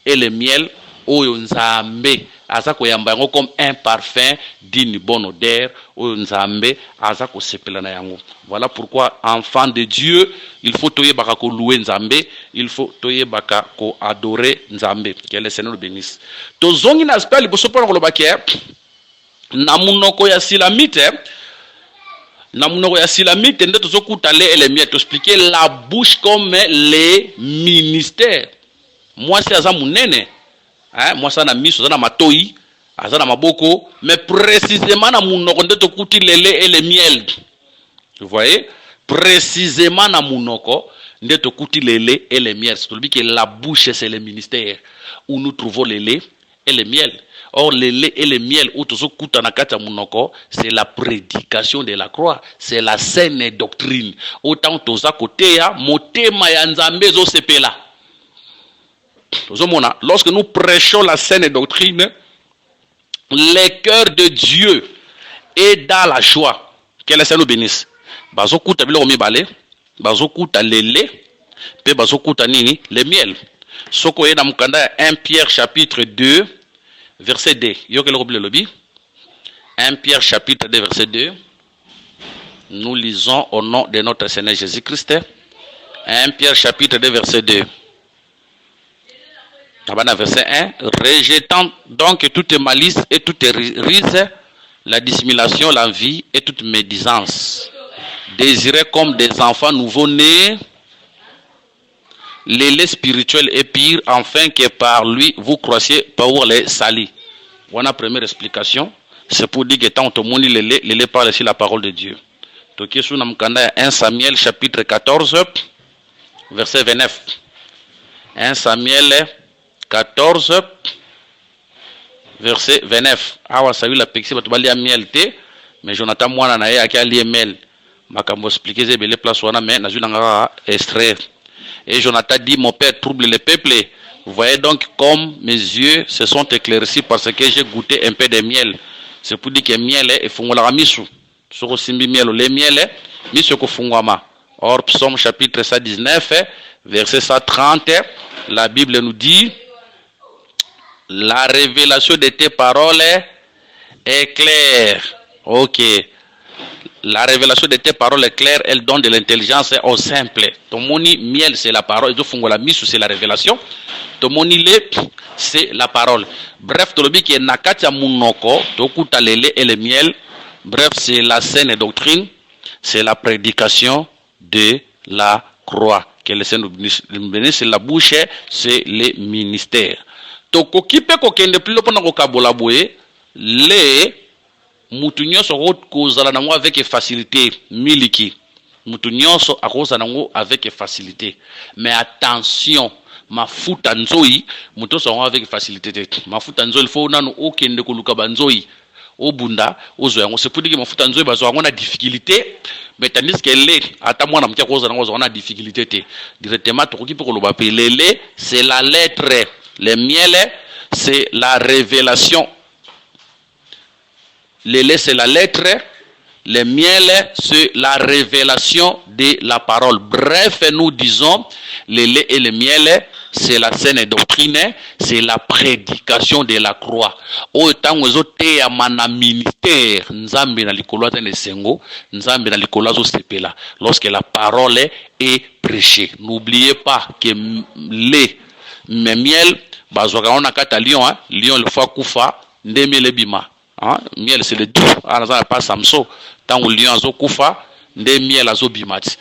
et le miel, oyo Nzambe aza koyamba yango comme un parfum d'une bonne odeur, oyo Nzambe aza ko sepela na yango. Voilà pourquoi enfant de Dieu, il faut toye baka ko louer Nzambe, il faut toye baka ko adorer Nzambe. Que le Seigneur nous bénisse. Tozongi na aspect liboso pona ko lobaki na munoko ya silamite. Na munoko ya silamite nde tozokuta le elemie to expliquer la bouche comme les ministères. Moi c'est aza munene. Moi ça na miso, ça na matoi, ça na maboko, mais précisément na munoko nde tokuti le lait et le miel. Vous voyez? Précisément na munoko nde tokuti le lait et le miel. C'est-à-dire que la bouche c'est le ministère où nous trouvons le lait et le miel. Or le lait et le miel où tozokuta na kata munoko, c'est la prédication de la croix, c'est la saine doctrine. Autant toza kote ya motema ya Nzambe zo sepela. Lorsque nous prêchons la saine doctrine, le cœur de Dieu est dans la joie. Que le Seigneur nous bénisse. Bazokuta bilo mibale, bazokuta lele, pe bazokuta nini, le miel. Soko yena mukanda 1 Pierre chapitre 2 verset 2. Yo ke le lobi. 1 Pierre chapitre 2 verset 2. Nous lisons au nom de notre Seigneur Jésus-Christ. 1 Pierre chapitre 2 verset 2. Verset 1. Rejetant donc toute malice et toute ruse, la dissimulation, l'envie et toute médisance. Désirez comme des enfants nouveau-nés les laits spirituels et pires, afin que par lui vous croissiez pour les salis. Voilà la première explication. C'est pour dire que tant que monde les laits parle ici la parole de Dieu. Donc, 1 Samuel chapitre 14, verset 29. 1 Samuel 14, verset 29. Ah, ça y est, la pexi, tu vas lire miel, mais Jonathan, moi, na a qu'à lire miel. Ma cambo expliquer, c'est les places, mais n'a pas extraire. Et Jonathan dit, mon père trouble le peuple. Vous voyez donc comme mes yeux se sont éclaircis parce que j'ai goûté un peu de miel. C'est pour dire que miel est fungula misu. Sur simbi miel, le miel misu ko fungwama. Or, Psaume chapitre 119, verset 130, la Bible nous dit, la révélation de tes paroles est claire. Ok. La révélation de tes paroles est claire, elle donne de l'intelligence au simple. Ton moni miel, c'est la parole. La misu, c'est la révélation. Ton moni lait, c'est la parole. Bref, tu le dis que nakatia munoko, tokuta lele et le miel. Bref, c'est la saine doctrine, c'est la prédication de la croix. Que le Seigneur nous bénisse, c'est la bouche, c'est les ministères. Toko kipe kokende plus lopona kokabola boye, les mutu nyonso kozala nango avec facilité miliki. Mutu nyonso akozala nango avec facilité. Mais attention, mafuta nzoi mutu so avec facilité. Mafuta nzoi il faut nanu okende koluka banzoi. Obunda ozo yango c'est pour dire que mafuta nzoi bazo yango na difficulté, mais tandis que les ata mwana mkia kozala nango na difficulté te. Directement tokoki pe koloba pe lele, c'est la lettre, le miel c'est la révélation. Le lait, c'est la lettre. Le miel, c'est la révélation de la parole. Bref, nous disons, le lait et le miel, c'est la saine doctrine, c'est la prédication de la croix. Autant que vous avez un ministère, nzambe na likolo atene sengo, nzambe na likolo zo sepela. Lorsque la parole est prêchée, n'oubliez pas que le miel, bazwaka on a kata lion, lion le fois kufa, ndeme le bima. Miel c'est le doux, pas Samso. Tant que le lion a koufa, des miel a bimati.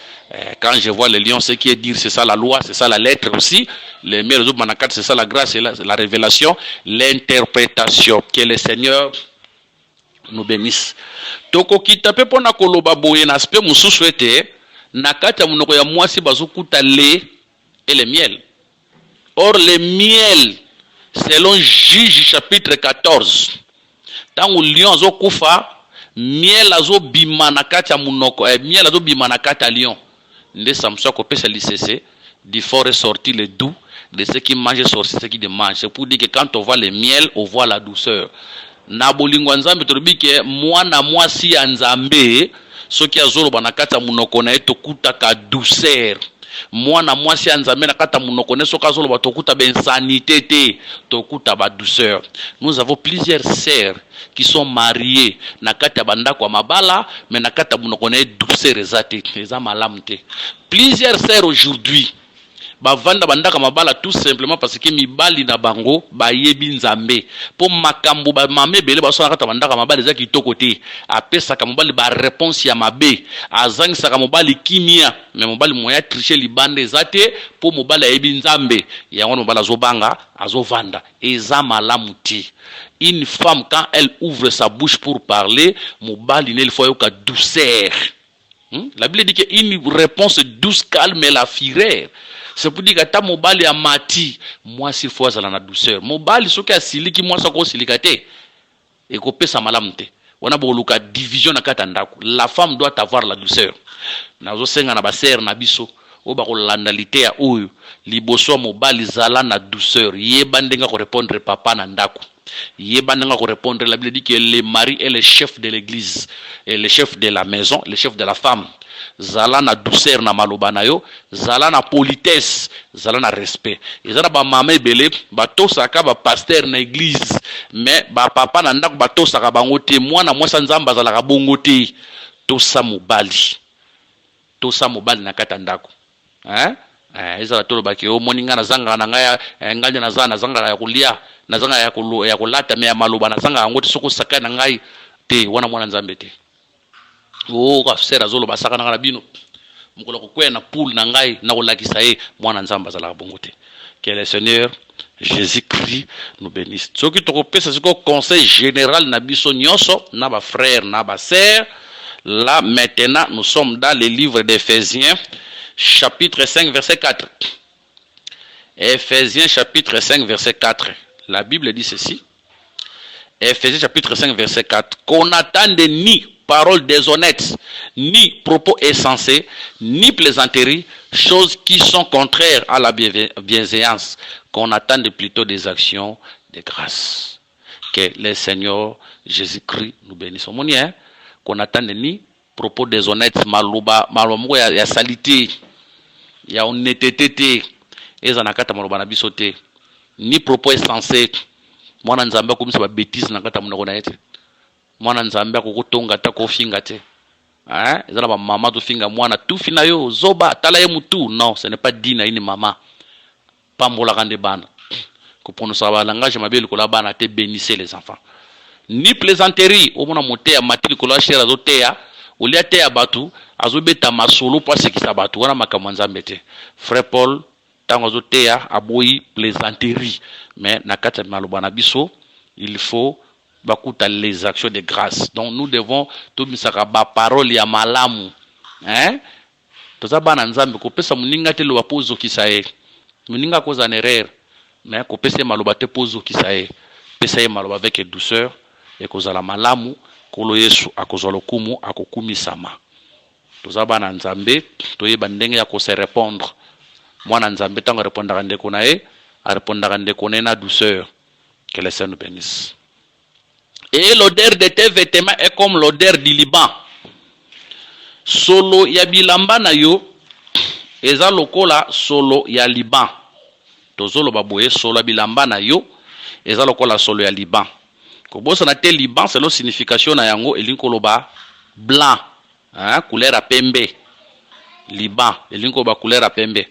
Quand je vois le lion, ce qui est dire, c'est ça la loi, c'est ça la lettre aussi. Le miel a manakat, c'est ça la grâce, c'est la révélation, l'interprétation. Que le Seigneur nous bénisse. Toko kitape pona koloba boye na aspect mususu ete nakata munoko ya mwasi bazokuta lait et le miel. Or le miel, selon Juge chapitre 14. Tant que lion zo kufa, miel azo bima na kati ya munoko, miel azo bima na kati ya lion. Nde Samson ko pesa l'ICC, du fort est sorti le doux, de ce qui mange sorti ce qui ne mange. C'est pour dire que quand on voit le miel, on voit la douceur. Na bolingo nzambe to bike mwana mwasi ya nzambe, soki azolo na kati ya munoko na eto kutaka douceur. Mwana mwasi ya nzambe na kata munoko ne soka azolo batokuta ben sanité te, tokuta ba douceur. Nous avons plusieurs sœurs qui sont mariées na kata banda kwa mabala, mais na kata munoko ne douceur ezate, eza malamte. Plusieurs sœurs aujourd'hui bavanda bandaka mabala tout simplement parce que mibali na bango bayebi nzambe po makambo ba mamebele baso nakata bandaka mabala za kitoko te apesa ka mobali ba réponse ya mabe azangi saka mobali kimia mais mobali moya tricher libande zate po mobali yebi nzambe yango mobali azobanga azovanda eza malamuti. Une femme quand elle ouvre sa bouche pour parler mobali ne il faut yoka douceur. La Bible dit qu'une réponse douce calme la fureur. C'est pour dire que ta mobali a mati, moi s'il faut la douceur. Mobali ce qui a siliki moi ça ko silikate et ko pesa malamte. On a beaucoup de division na katandako. La femme doit avoir la douceur. Nazo senga na baser na biso o ba ko landalité ya oyo liboso mobali zala na douceur. Yebandenga ko répondre papa na ndako. Yebandenga ko répondre. La Bible dit que le mari est le chef de l'église et le chef de la maison, le chef de la femme. zala na douceur na maloba na yo, zala na politesse, zala na respect. Ezala ba mama ebele batosaka ba pasteur na église, mais ba papa na ndako batosaka bango te, mwana mwasi nzambe azalaka bongo te. Tosa mobali na kata ndako. Ezala tolobaki o moninga na zanga na ngaya nganya na zanga ya kulia na zanga ya kulata me ya maloba na zanga yango te soko saka na ngai te, wana mwana nzambe te. Ka sera zolo basaka na bino mukolo ko kwena poule na ngai na kolakisa ye mwana nzambe azala bongo te. Que le Seigneur Jésus-Christ nous bénisse. Soki tokopesa siko conseil général na biso nyonso na ba frères na ba sœurs. Là maintenant nous sommes dans le livre d'Éphésiens chapitre 5 verset 4. Éphésiens chapitre 5 verset 4. La Bible dit ceci. Éphésiens chapitre 5 verset 4. Qu'on n'attende ni paroles déshonnêtes, ni propos insensés, ni plaisanteries, choses qui sont contraires à la bienséance. Qu'on attende plutôt des actions de grâce. Que le Seigneur Jésus-Christ nous bénisse. Qu'on attende ni propos déshonnêtes, maluba ya salité, ya honnêteté, ezanakata maluba na bisote, ni propos insensés. Mwana nzambe komisa ba bêtise na kata munoko na yete. Mwana nzambe akokutonga ta kofinga te. Ezala ba mama to finga mwana tu fina yo zoba tala ye mutu. Non, ce n'est pas dit na ini mama. Pambola kande bana. Ko prononcer ba langage mabeli ko la bana te bénissez les enfants. Ni plaisanterie, au mona moté ya matili ko la chera zo teya, ou lia teya batu, azo beta masolo pa sekisa batu wana makambo nzambe te. Frère Paul tango zo teya aboyi plaisanterie, mais na kata maloba na biso, il faut bakuta les actions de grâce. Donc nous devons tout misaka ba parole ya malamu. Toza bana nzambe ko pesa muninga te lo bapozo kisaye. Muninga koza erreur, mais ko pesa maloba te pozo kisaye. Pesa maloba avec douceur. Et kozala malamu kolo Yesu akozala kumu akokumisama. Tozaba na nzambe toyeba ndenge ya ko se répondre. Mwana nzambe tango répondra ndeko na ye, a répondra ndeko na douceur. Que le Seigneur nous bénisse. Et l'odeur de tes vêtements est comme l'odeur du Liban. Solo ya bilamba na yo eza lokola solo ya Liban. Tozolo baboye solo ya bilamba na yo eza lokola solo ya Liban. Kobosa na te Liban, c'est la signification na yango elinkoloba blanc, couleur à pembe. Liban, elinkoloba couleur à pembe.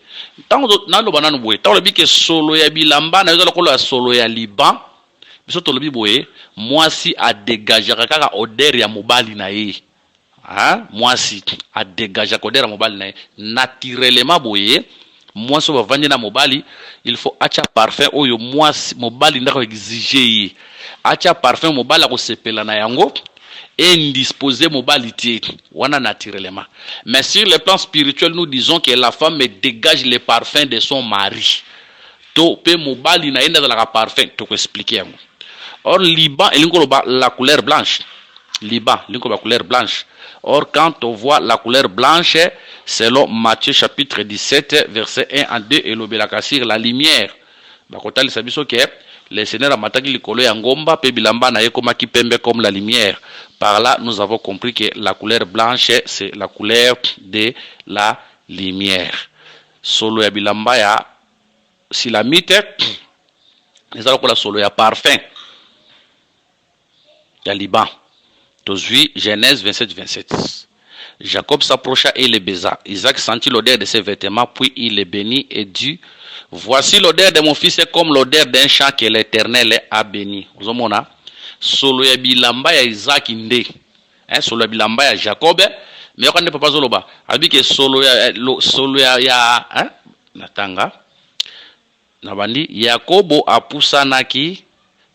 Tango na loba nanu boye, tango lobi ke solo ya bilamba na yo lokola solo ya Liban, biso to lobi boye, mwasi a dégager kaka odeur ya mobali na ye. Mwasi a dégager odeur ya mobali na ye. Naturellement boye, mwasi va vandi na mobali, il faut acha parfum oyo mwasi mobali ndako exiger. Acha parfum mobali ko sepela na yango indisposé mobalité wana naturellement. Mais sur le plan spirituel nous disons que la femme dégage les parfums de son mari. To pe mobali na enda la parfum to ko expliquer yango. Or Liban elinko la couleur blanche. Liban elinko la couleur blanche. Or quand on voit la couleur blanche selon Matthieu chapitre 17 verset 1 à 2 et l'obelaka sur la lumière. Bakotali sabiso ke le Seigneur a mataki likolo ya ngomba pe bilamba na ye komaki pembe comme la lumière. Par là, nous avons compris que la couleur blanche, c'est la couleur de la lumière. Solo ya bilamba ya silamite, les autres la solo ya parfum. Ya Liban. Tozui Genèse 27-27. Jacob s'approcha et le baisa. Isaac sentit l'odeur de ses vêtements, puis il les bénit et dit: voici l'odeur de mon fils est comme l'odeur d'un champ que l'Éternel a béni. Vous voyez, solo ya bilamba ya Isaac inde. Solo ya bilamba ya Jacob. Mais quand ne papa zoloba, abi que solo ya natanga. Nabandi Yakobo apusanaki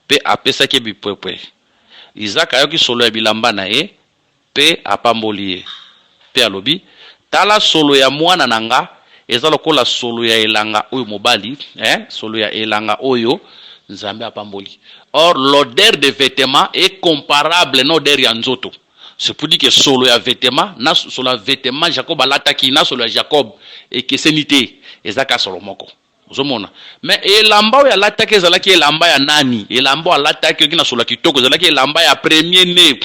pe apesaki bipwepwe. Isaac ayoki solo ya bilamba na ye pe apamboli. Pe alobi tala solo ya mwana nanga eza lokola solo ya elanga oyo mobali, solo ya elanga oyo nzambe apamboli. Or l'odeur des vêtements est comparable à l'odeur ya nzoto. C'est pour dire que solo ya vêtements na solo ya vêtements Jacob alataki na solo ya Jacob et que c'est nité ezaka solo moko. Zomona. Mais elamba ya lataki ezalaki elamba ya nani? Elamba ya lataki ki na solo kitoko ezalaki elamba ya premier né.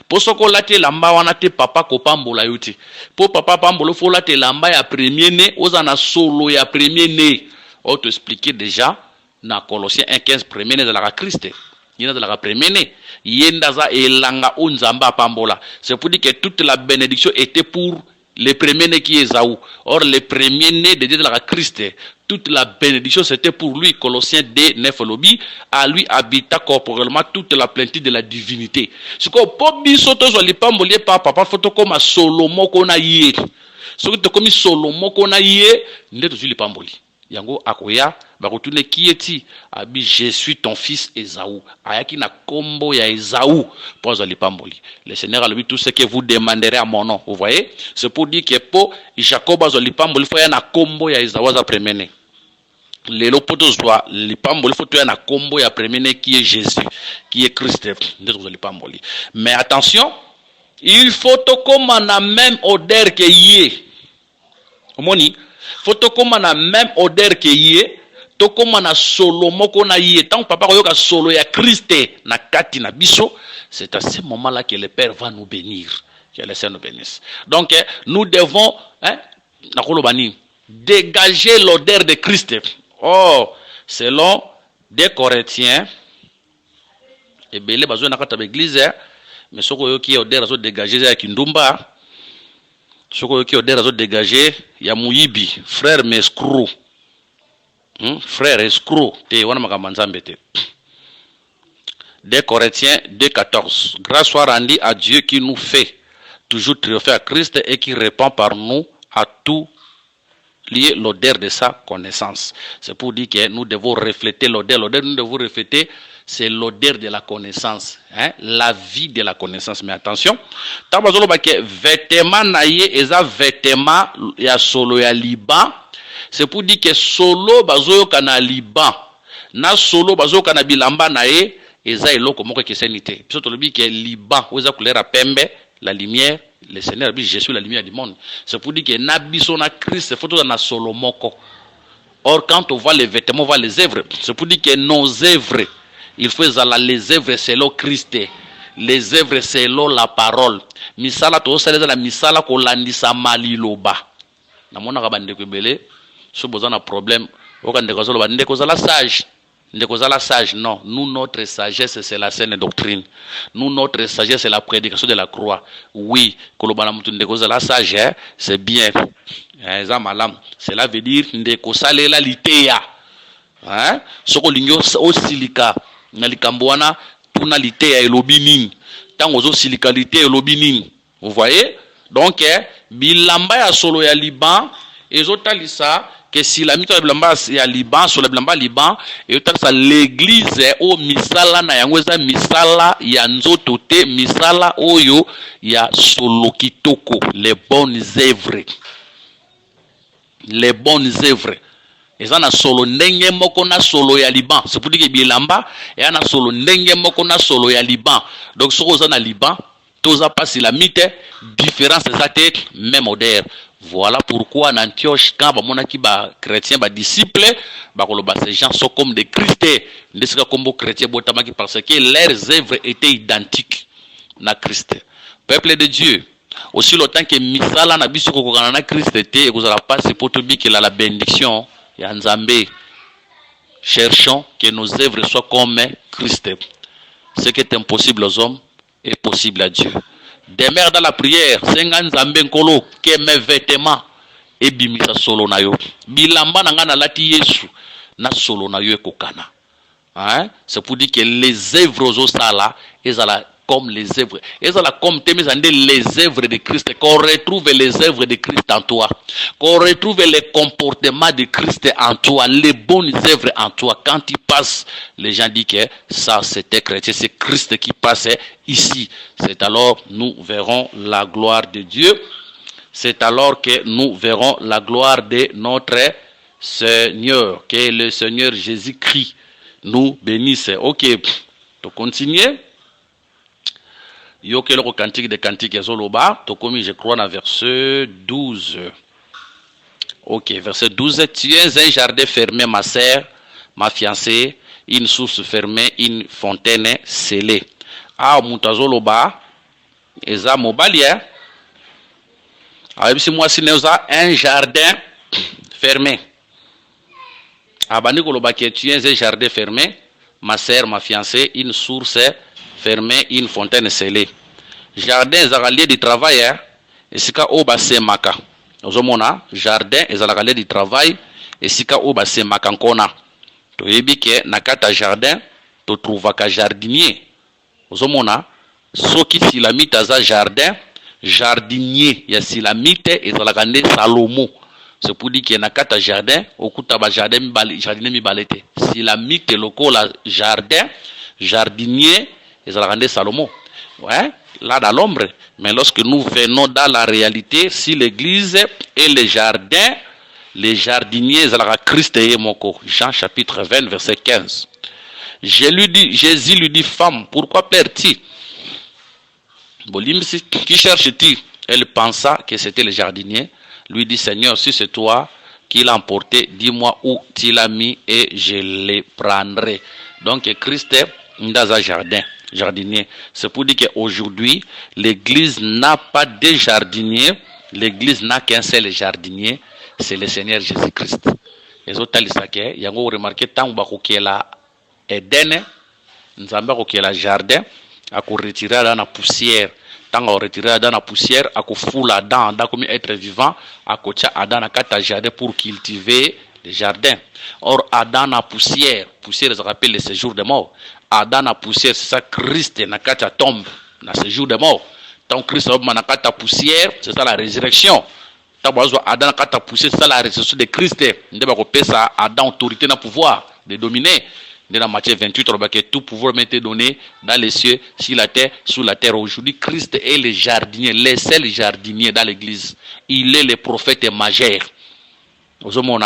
Po soko lati elamba wana te papa ko pambola yo te. Po papa pambola fo lati elamba ya premier né oza na solo ya premier né. On te expliquer déjà na Colossiens 1:15 premier né de la Christ. Yena de la premier né. Yenda za elanga onzamba pambola. C'est pour dire que toute la bénédiction était pour le premier né qui est Esaü. Or, le premier né de Dieu de la Christ, toute la bénédiction c'était pour lui. Colossiens 2:9 lobby, à lui habita corporellement toute la plénitude de la divinité. Ce que Pobi Soto Zolipambolier par papa photo comme Solomo qu'on a yé. Ce que comme Solomo qu'on a yé, n'est pas Lipamboli. Yango akoya bakotune kieti abi je suis ton fils Esaü ayaki na kombo ya Esaü pour Lipamboli. Le Seigneur a lui tout ce que vous demanderez à mon nom. Vous voyez, c'est pour dire que pour Jacob Lipamboli faut na kombo ya Esaü za premier. Les lopotos doit Lipamboli faut na kombo ya premier qui est Jésus, qui est Christ. Lipamboli. Mais attention, il faut to comme na même odeur que yé. Omoni faut comme na même odeur que yé, to comme na solo moko na yé. Tant que papa koyoka solo ya Christ na kati na biso, c'est à ce moment-là que le Père va nous bénir. Que le Seigneur nous bénisse. Donc nous devons dégager l'odeur de Christ. Oh, selon 2 Corinthiens, et belé bazo na kata l'église, mais ce qui est odeur azo dégager ya kindumba. Soko yoki odeur azo dégager ya muyibi frère mescrou frère escroc te wana makambo nzambe te. 2 Corinthiens 2:14 grâce soit rendue à Dieu qui nous fait toujours triompher à Christ et qui répand par nous à tout lié l'odeur de sa connaissance. C'est pour dire que nous devons refléter l'odeur. L'odeur nous devons refléter, c'est l'odeur de la connaissance, hein? La vie de la connaissance. Mais attention, tabazolo bake vêtement naie eza vêtement ya solo ya Liban. C'est pour dire que solo bazoyo kana Liban, na solo bazoyo kana bilamba naie eza eloko moko kesenité. Biso tolobi ke Liban oza couleur à pembe, la lumière. Le Seigneur dit je suis la lumière du monde. C'est pour dire que nabiso na Christ faut na solo moko. Or quand on voit les vêtements, on voit les œuvres. C'est pour dire que nos œuvres, il faut les œuvres selon Christ, les œuvres selon la parole. Misala to sala la misala ko landisa maliloba. Na mona ka bande ko belé, so boza na problème, o ka ndeko zolo bande ko zala sage. Sage, non. Nous, notre sagesse, c'est la saine doctrine. Nous, notre sagesse, c'est la prédication de la croix. Oui, la sage, c'est bien. Cela veut dire ndeko salela litea. Hein? Soko lingyo o silika. Nalikamboana, tuna litea elobini. Tango zo silika litea elobini. Vous voyez? Donc, bilamba ya solo ya Liban, ezotalisa que si la mito blamba ya Liban sur le blamba Liban et ça l'église au misala na yango eza misala ya nzoto te misala oyo ya solo kitoko les bonnes œuvres eza na solo ndenge moko na solo ya Liban. C'est pour dire que bilamba ya na solo ndenge moko na solo ya Liban. Donc soko za na Liban toza pas si la mite différence exacte même odeur. Voilà pourquoi en Antioche, quand ba chrétiens, ba disciples, ces gens sont comme des Christés. Des comme chrétiens, parce que leurs œuvres étaient identiques na Christ. Peuple de Dieu, aussi longtemps que misala na biso kokana na Christ était, et vous allez passer pour tout dire qu'il a la bénédiction, ya Nzambe. Cherchons que nos œuvres soient comme Christ. Ce qui est impossible aux hommes est possible à Dieu. Demeure dans la prière, sengan Nzambe nkolo que mes vêtements et bimisa solo na yo. Bilamba na ngana lati Yesu na solo na yo ekokana. Hein? C'est pour dire que les œuvres aux sala, elles sont comme les œuvres. Elles sont comme les œuvres de Christ. Qu'on retrouve les œuvres de Christ en toi. Qu'on retrouve les comportements de Christ en toi. Les bonnes œuvres en toi. Quand il passe, les gens disent que ça c'était chrétien. C'est Christ qui passait ici. C'est alors nous verrons la gloire de Dieu. C'est alors que nous verrons la gloire de notre Seigneur. Que le Seigneur Jésus-Christ nous bénisse. Ok, to continuer. Yo que le cantique de cantique est soloba. To commis, je crois, dans verset 12. Ok, verset 12. Tu es un jardin fermé, ma sœur, ma fiancée, une source fermée, une fontaine scellée. Ah, Moutazoloba, Eza Mobalia. Ah, si moi, si nous avons un jardin fermé. Ah, Bani Koloba, tu es un jardin fermé, ma sœur, ma fiancée, une source fermée, une fontaine scellée. Jardin, c'est lieu de travail, et c'est quand on va maka. Ozomona, jardin, c'est la lieu de travail, et c'est quand on va maka nkona. To yebike, nakata jardin, to trouva ka jardinier. Ozomona, soki silamite aza jardin, jardinier, ya silamite, et la grande Salomo. C'est pour dire qu'il y a nakata jardin, okuta ba jardin mi balete. Silamite loko la jardin, jardinier, et la grande Salomo. Ouais, là dans l'ombre. Mais lorsque nous venons dans la réalité, si l'église et les jardins, les jardiniers, Christ et Moko. Jean chapitre 20, verset 15. Jésus lui dit, femme, pourquoi pleures-tu? Qui cherche-tu? Elle pensa que c'était le jardinier. Lui dit, Seigneur, si c'est toi qui l'as emporté, dis-moi où tu l'as mis et je le prendrai. Donc Christ est dans un jardin. Jardinier. C'est pour dire qu'aujourd'hui, l'église n'a pas de jardinier, l'église n'a qu'un seul jardinier, c'est le Seigneur Jésus-Christ. Les autres, ils ont remarqué tant que la Eden, nous avons remarqué la jardin, à retirer dans la poussière. Tant qu'on retire dans la poussière, à fouler Adam, comme être vivant, à côté Adam à quatre jardin pour cultiver le jardin. Or, Adam la poussière, poussière, ça rappelle le séjour de mort. Adam la poussière, c'est ça, Christ n'a qu'à tombe, dans ce jour de mort. Tant Christ n'a qu'à poussière, c'est ça la résurrection. Tant Adam n'a qu'à poussière, c'est ça la résurrection de Christ. Il va couper ça, Adam autorité dans le pouvoir de dominer. Dans Matthieu 28, on voit que tout pouvoir m'a été donné dans les cieux, sur la terre, sous la terre. Aujourd'hui, Christ est le jardinier, le seul jardinier dans l'église. Il est le prophète majeur.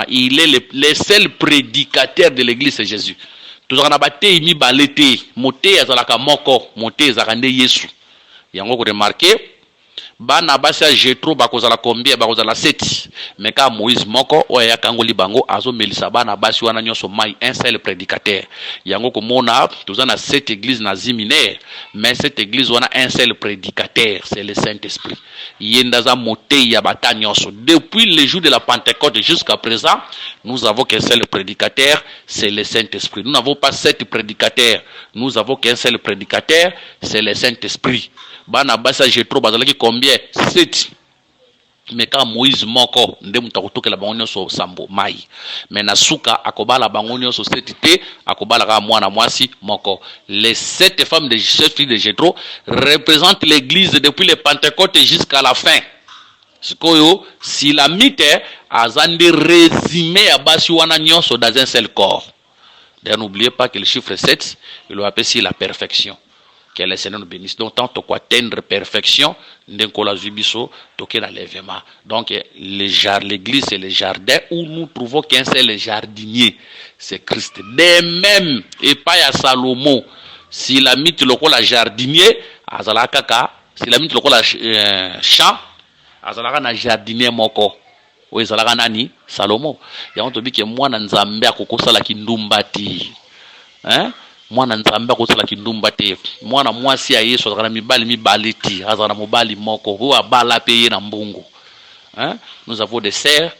Il est le seul prédicateur de l'église, c'est Jésus. Tout ça, on a battu, il a balete, moté, azalaka moko, moté, azakande Yesu. Il y a encore remarqué, bana basa Jétro bakozala combien, bakozala 7. Mais quand Moïse moko, oya kangoli bango, azo melisa bana basi wana nyonso mai, un seul prédicateur. Il y a encore mona, tout ça, 7 églises nazi mineures, mais cette église wana un seul prédicateur, c'est le Saint-Esprit. Yendaza moté yabata nyonso. Depuis le jour de la Pentecôte jusqu'à présent, nous avons qu'un seul prédicateur, c'est le Saint-Esprit. Nous n'avons pas 7 prédicateurs, nous avons qu'un seul prédicateur, c'est le Saint-Esprit. Bana basa Jétro bazalaki combien? 7. Mais quand Moïse moko ndemu takutoke la bangonyo so sambo mai. Mais nasuka akobala bangonyo so 7 te akobala ka mwana mwasi moko. Les 7 femmes de filles de Jétro représentent l'église depuis le Pentecôte jusqu'à la fin. Sikoyo si la mythe azande résumé à basi wana nyonso dans un seul corps. D'ailleurs n'oubliez pas que le chiffre 7 il le appelle la perfection. Que le Seigneur nous bénisse. Donc, tant qu'on atteindre perfection, donc, l'église, c'est le jardin où nous trouvons qu'un seul jardinier, c'est Christ. De même, et pas à Salomon, si la mythe la jardinier, si la mythe la champ, azalaka na jardinier moko. O ezalaka nani? Salomon. Ya on te dit que moi, nanzambe akokosala kindumbati. Hein? Mwana nzambe akosala kindumba te mwana mwasi ya Yesu azana mibali ti azana mobali moko ho abala payer na mbungu. Hein? Nous avons des sœurs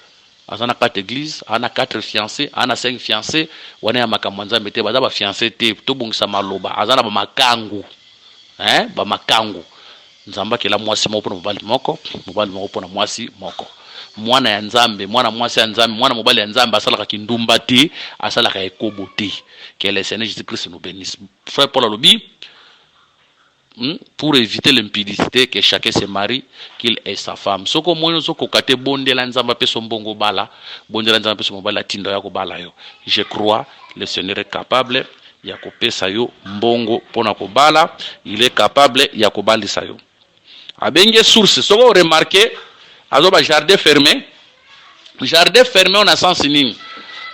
azana 4 églises, ana 4 fiancés, ana 5 fiancés, wana ya makamanza mete baza ba fiancé te to bongisa maloba azana ba makangu. Hein? Ba makangu. Nzamba ke la mwasi moko na mobali moko na mwasi moko. Mwana ya nzambe, mwana mwasi ya nzambe, mwana mobali ya nzambe asalaka kindumba te, asalaka ekobo te. Que le Seigneur Jésus-Christ nous bénisse. Frère Paul Alobi, pour éviter l'impudicité que chacun se marie, qu'il ait sa femme. Soko moyo soko kate bonde la nzamba pe sombongo bala, bonde la nzamba pe sombongo bala tindo ya ko bala yo. Je crois le Seigneur est capable ya ko pesa yo mbongo pona ko bala, il est capable ya ko balisa yo. Abenge source, soko remarquer azoba jardin fermé. Jardin fermé on a sens nini.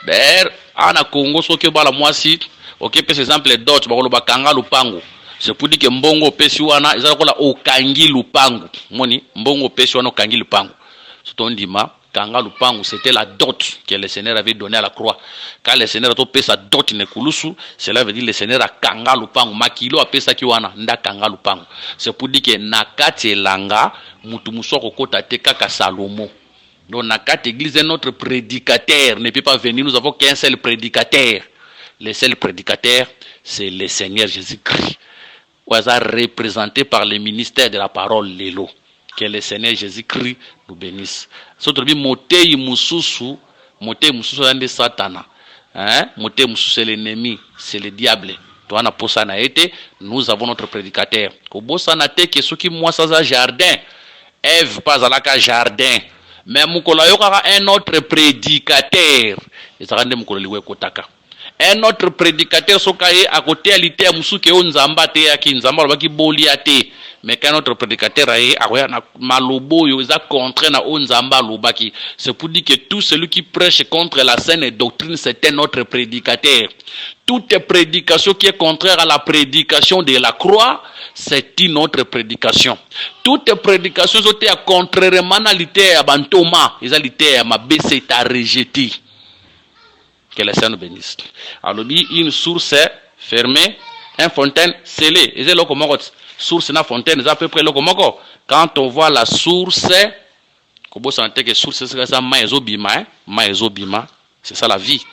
D'ailleurs, ana Congo soki bala mwasi, ok par exemple d'autres bakoloba kanga lupango. C'est pour dire que mbongo pesi wana ezala kola okangi lupango. Moni mbongo pesi wana okangi lupango. Soto ndima kanga lupangu, c'était la dot que le Seigneur avait donnée à la croix. Quand le Seigneur a topé sa dot nekulusu, cela veut dire le Seigneur a kanga lupangu, makilo a pesa kiwana nda kanga lupangu. C'est pour dire que nakati langa mutu muso kokota te kaka Salomo. Donc nakati église, notre prédicateur ne peut pas venir, nous avons qu'un seul prédicateur. Le seul prédicateur, c'est le Seigneur Jésus-Christ. Représenté par le ministère de la parole Lélo. Que le Seigneur Jésus-Christ nous bénisse. Sotre bi motei mususu ande satana. Motei mususu c'est l'ennemi, c'est le diable. Toi na posana été, nous avons notre prédicateur. Ko bosana te ke soki moi ça jardin. Ève pas à la jardin. Mais mukolo yoka un autre prédicateur. Ezakande mukolo liwe kotaka. Un autre prédicateur sokaye à côté à l'ité musuke onzamba te yaki nzamba baki boli ate. Mais qu'un autre prédicateur aye na malobo yo eza contre na onzamba lobaki. C'est pour dire que tout celui qui prêche contre la saine doctrine, c'est un autre prédicateur. Toute prédication qui est contraire à la prédication de la croix, c'est une autre prédication. Toute prédication qui est contrairement à l'ité à Bantoma, ils a l'ité à ma baisse à rejeter. Que le Seigneur nous bénisse. Alors, une source fermée, une fontaine scellée. Et c'est là comment source na fontaine, c'est à peu près là comment quand on voit la source, comment sentir que source c'est ça maïzobima, c'est ça la vie.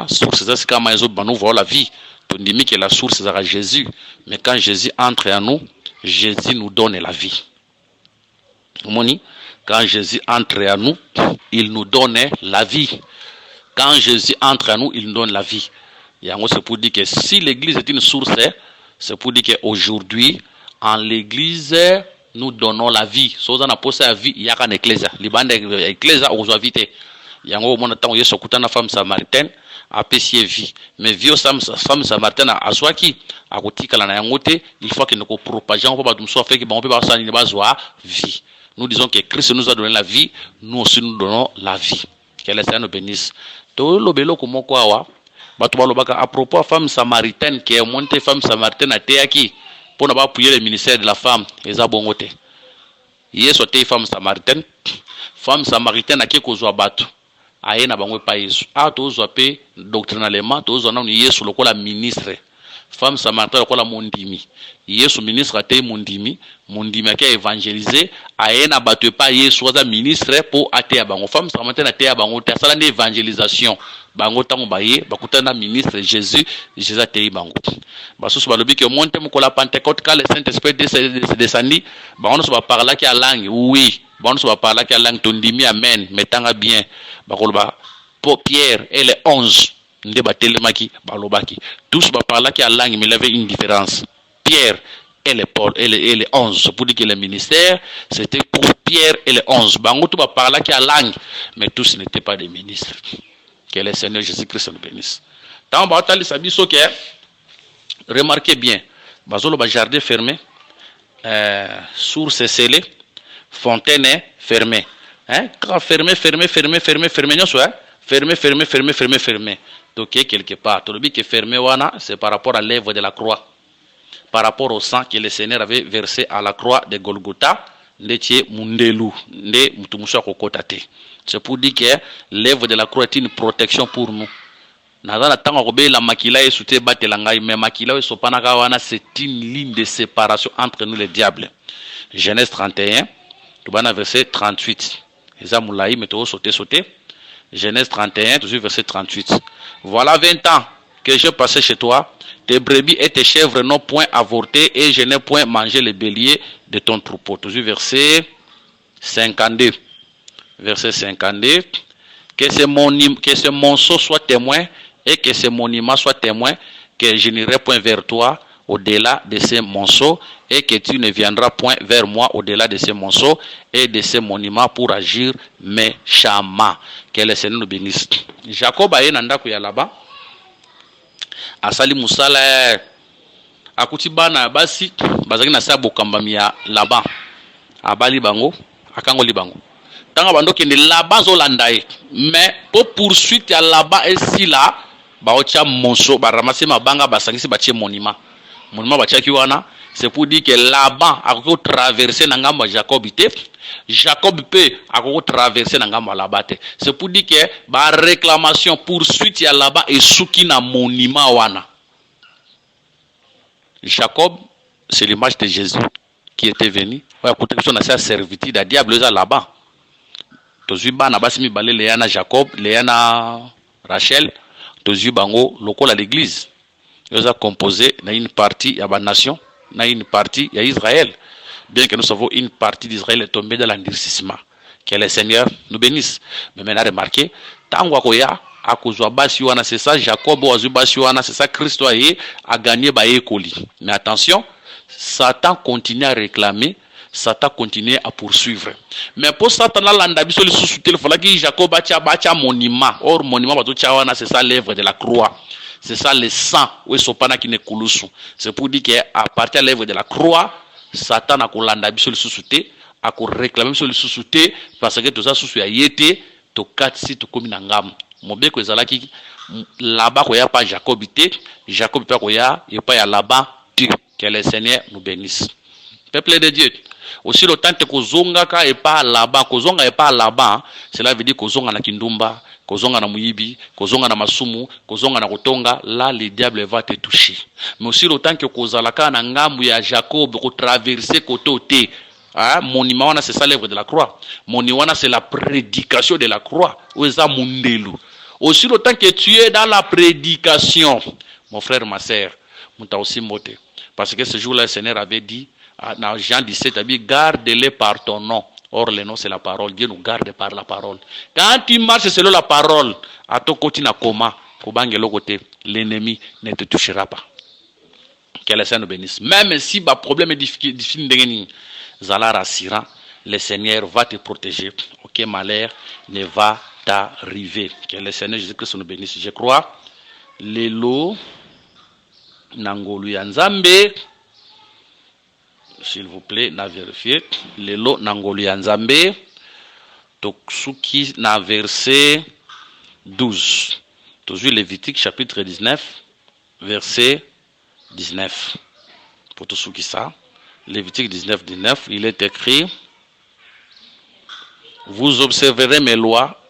Source c'est quand maïzobima nous voit la vie. On dit que la source c'est Jésus, mais quand Jésus entre en nous, Jésus nous donne la vie. Quand Jésus entre en nous, il nous donne la vie. Quand Jésus entre en nous, il nous donne la vie. C'est pour dire que si l'église est une source, c'est pour dire qu'aujourd'hui, en l'église, nous donnons la vie. Si on a posé la vie, il y a une église. L'église a une vie. Il y a une femme samaritaine a péché vie. Mais vie aux femme samaritaine a qui a il faut que nous propagions, on peut vie. Nous disons que Christ nous a donné la vie, nous aussi nous donnons la vie. Que le Seigneur nous bénisse. À propos de femme samaritaine qui est montée femme samaritaine à Théaki pour ne pas appuyer le ministère de la femme et ça bon côté. Hier c'était femme samaritaine à qui cause batu. Aye na bango pa Yesu. A to zoapé doctrinalement to zo na Yesu lokola ministre. Femme samaritaine lokola mondimi. Yesu ministre ate mondimi qui a évangélisé aye na batu pa Yesu za ministre pour ate bango. Femme samaritaine ate bango ta sala d'évangélisation. Bango tango baye bakutana ministre Jésus ate bango. Basusu balobi que monte mukola Pentecôte quand le Saint-Esprit descendi, bango so ba parler qui a langue. Oui. Bon, on va parler qui a langue tondimi amen, mettanga bien. Bakoloba Pierre et les 11 ndebatelemaki balobaki. Tous va parler qui a langue mais il y avait une différence. Pierre et les Paul et les 11 pour dire que le ministère c'était pour Pierre et les 11. Bango tout va parler qui a langue mais tous n'étaient pas des ministres. Que le Seigneur Jésus-Christ nous bénisse. Tant ba tali sabiso que remarquez bien, bazolo ba jardin fermé, source scellée. Fontaine est fermée. Fermé. Fermé. Donc, quelque part. Tout le qui est fermé, c'est par rapport à l'œuvre de la croix. Par rapport au sang que le Seigneur avait versé à la croix de Golgotha, c'est pour dire que l'œuvre de la croix est une protection pour nous. C'est une ligne de séparation entre nous et le diable. Genèse 31. Verset 38. Genèse 31, toujours verset 38. Voilà 20 ans que je passais chez toi. Tes brebis et tes chèvres n'ont point avorté et je n'ai point mangé les béliers de ton troupeau. Toujours verset 52. Verset 52. Que ce monceau soit témoin et que ce monument soit témoin que je n'irai point vers toi au-delà de ces monceaux et que tu ne viendras point vers moi au-delà de ces monceaux et de ces monuments pour agir méchamment. Que le Seigneur nous bénisse. Jacob a yénanda kuya là-bas. Asali musala akuti bana basi bazaki na sabo kambamia là-bas. Abali bango, akango libango. Tanga bando kende là-bas zolandaye. Mais pour poursuite ya là-bas et si là, ba ocha monceau ba ramasser mabanga basangisi batie monument. Monument batiaki wana C'est pour dire que Laban a traversé Nangamba Jacob ite. Jacob peut a traversé Nangamba Labate. C'est pour dire que la réclamation poursuite à Laban et souki na monument wana. Jacob, c'est l'image de Jésus qui était venu. Ouais, pour que son servitude à diable là-bas. Tozuba na basi mi balé Léana Jacob, Léana Rachel, Tozuba bango lokola l'église. Ils ont composé dans une partie à la nation, dans une partie à Israël. Bien que nous savons une partie d'Israël est tombée dans l'endurcissement. Que le Seigneur nous bénisse. Mais maintenant remarquez, tant koya a kozwa basi wana c'est ça Jacob oazu basi wana c'est ça Christ a gagné ba ekoli. Mais attention, Satan continue à réclamer, Satan continue à poursuivre. Mais pour Satan là landa biso le sous-soutel il fallait que Jacob bacha monument. Or monument bato wana c'est ça l'œuvre de la croix. C'est ça le sang où sopana qui ne kulusu. C'est pour dire qu'à partir de l'œuvre de la croix, Satan a kolanda biso le sous-soutel, a réclamer biso le sous-soutel parce que tout ça sous a yete to katsi to komi na ngam. Mobeko ezalaki là-bas koya pas Jacob ite, Jacob pas koya et pas ya là-bas tu. Que le Seigneur nous bénisse. Peuple de Dieu. Aussi le temps que kozonga ka et pas là-bas, kozonga et pas là-bas, cela veut dire kozonga na kindumba, kozonga na muyibi, kozonga na masumu, kozonga na kotonga, là le diable va te toucher. Mais aussi le temps que kozalaka na ngambu ya Jacob ko traverser côté ah, monument c'est ça l'œuvre de la croix. Monument c'est la prédication de la croix. Oza mundelu. Aussi le temps que tu es dans la prédication, mon frère, ma sœur, muta aussi moté. Parce que ce jour-là, le Seigneur avait dit, dans Jean 17, garde-les par ton nom. Or, le nom, c'est la parole. Dieu nous garde par la parole. Quand tu marches selon la parole, à ton côté, l'ennemi ne te touchera pas. Que le Seigneur nous bénisse. Même si le problème est difficile, le Seigneur va te protéger. Aucun malheur ne va t'arriver. Que le Seigneur Jésus-Christ nous bénisse. Je crois, les lots, Nangolu Yanzambe, s'il vous plaît, na vérifié. Lelo Nangolu Yanzambe, Toksuki na verset 12. Toujours Lévitique chapitre 19, verset 19. Pour Toksuki ça, Lévitique 19, 19, il est écrit: vous observerez mes lois,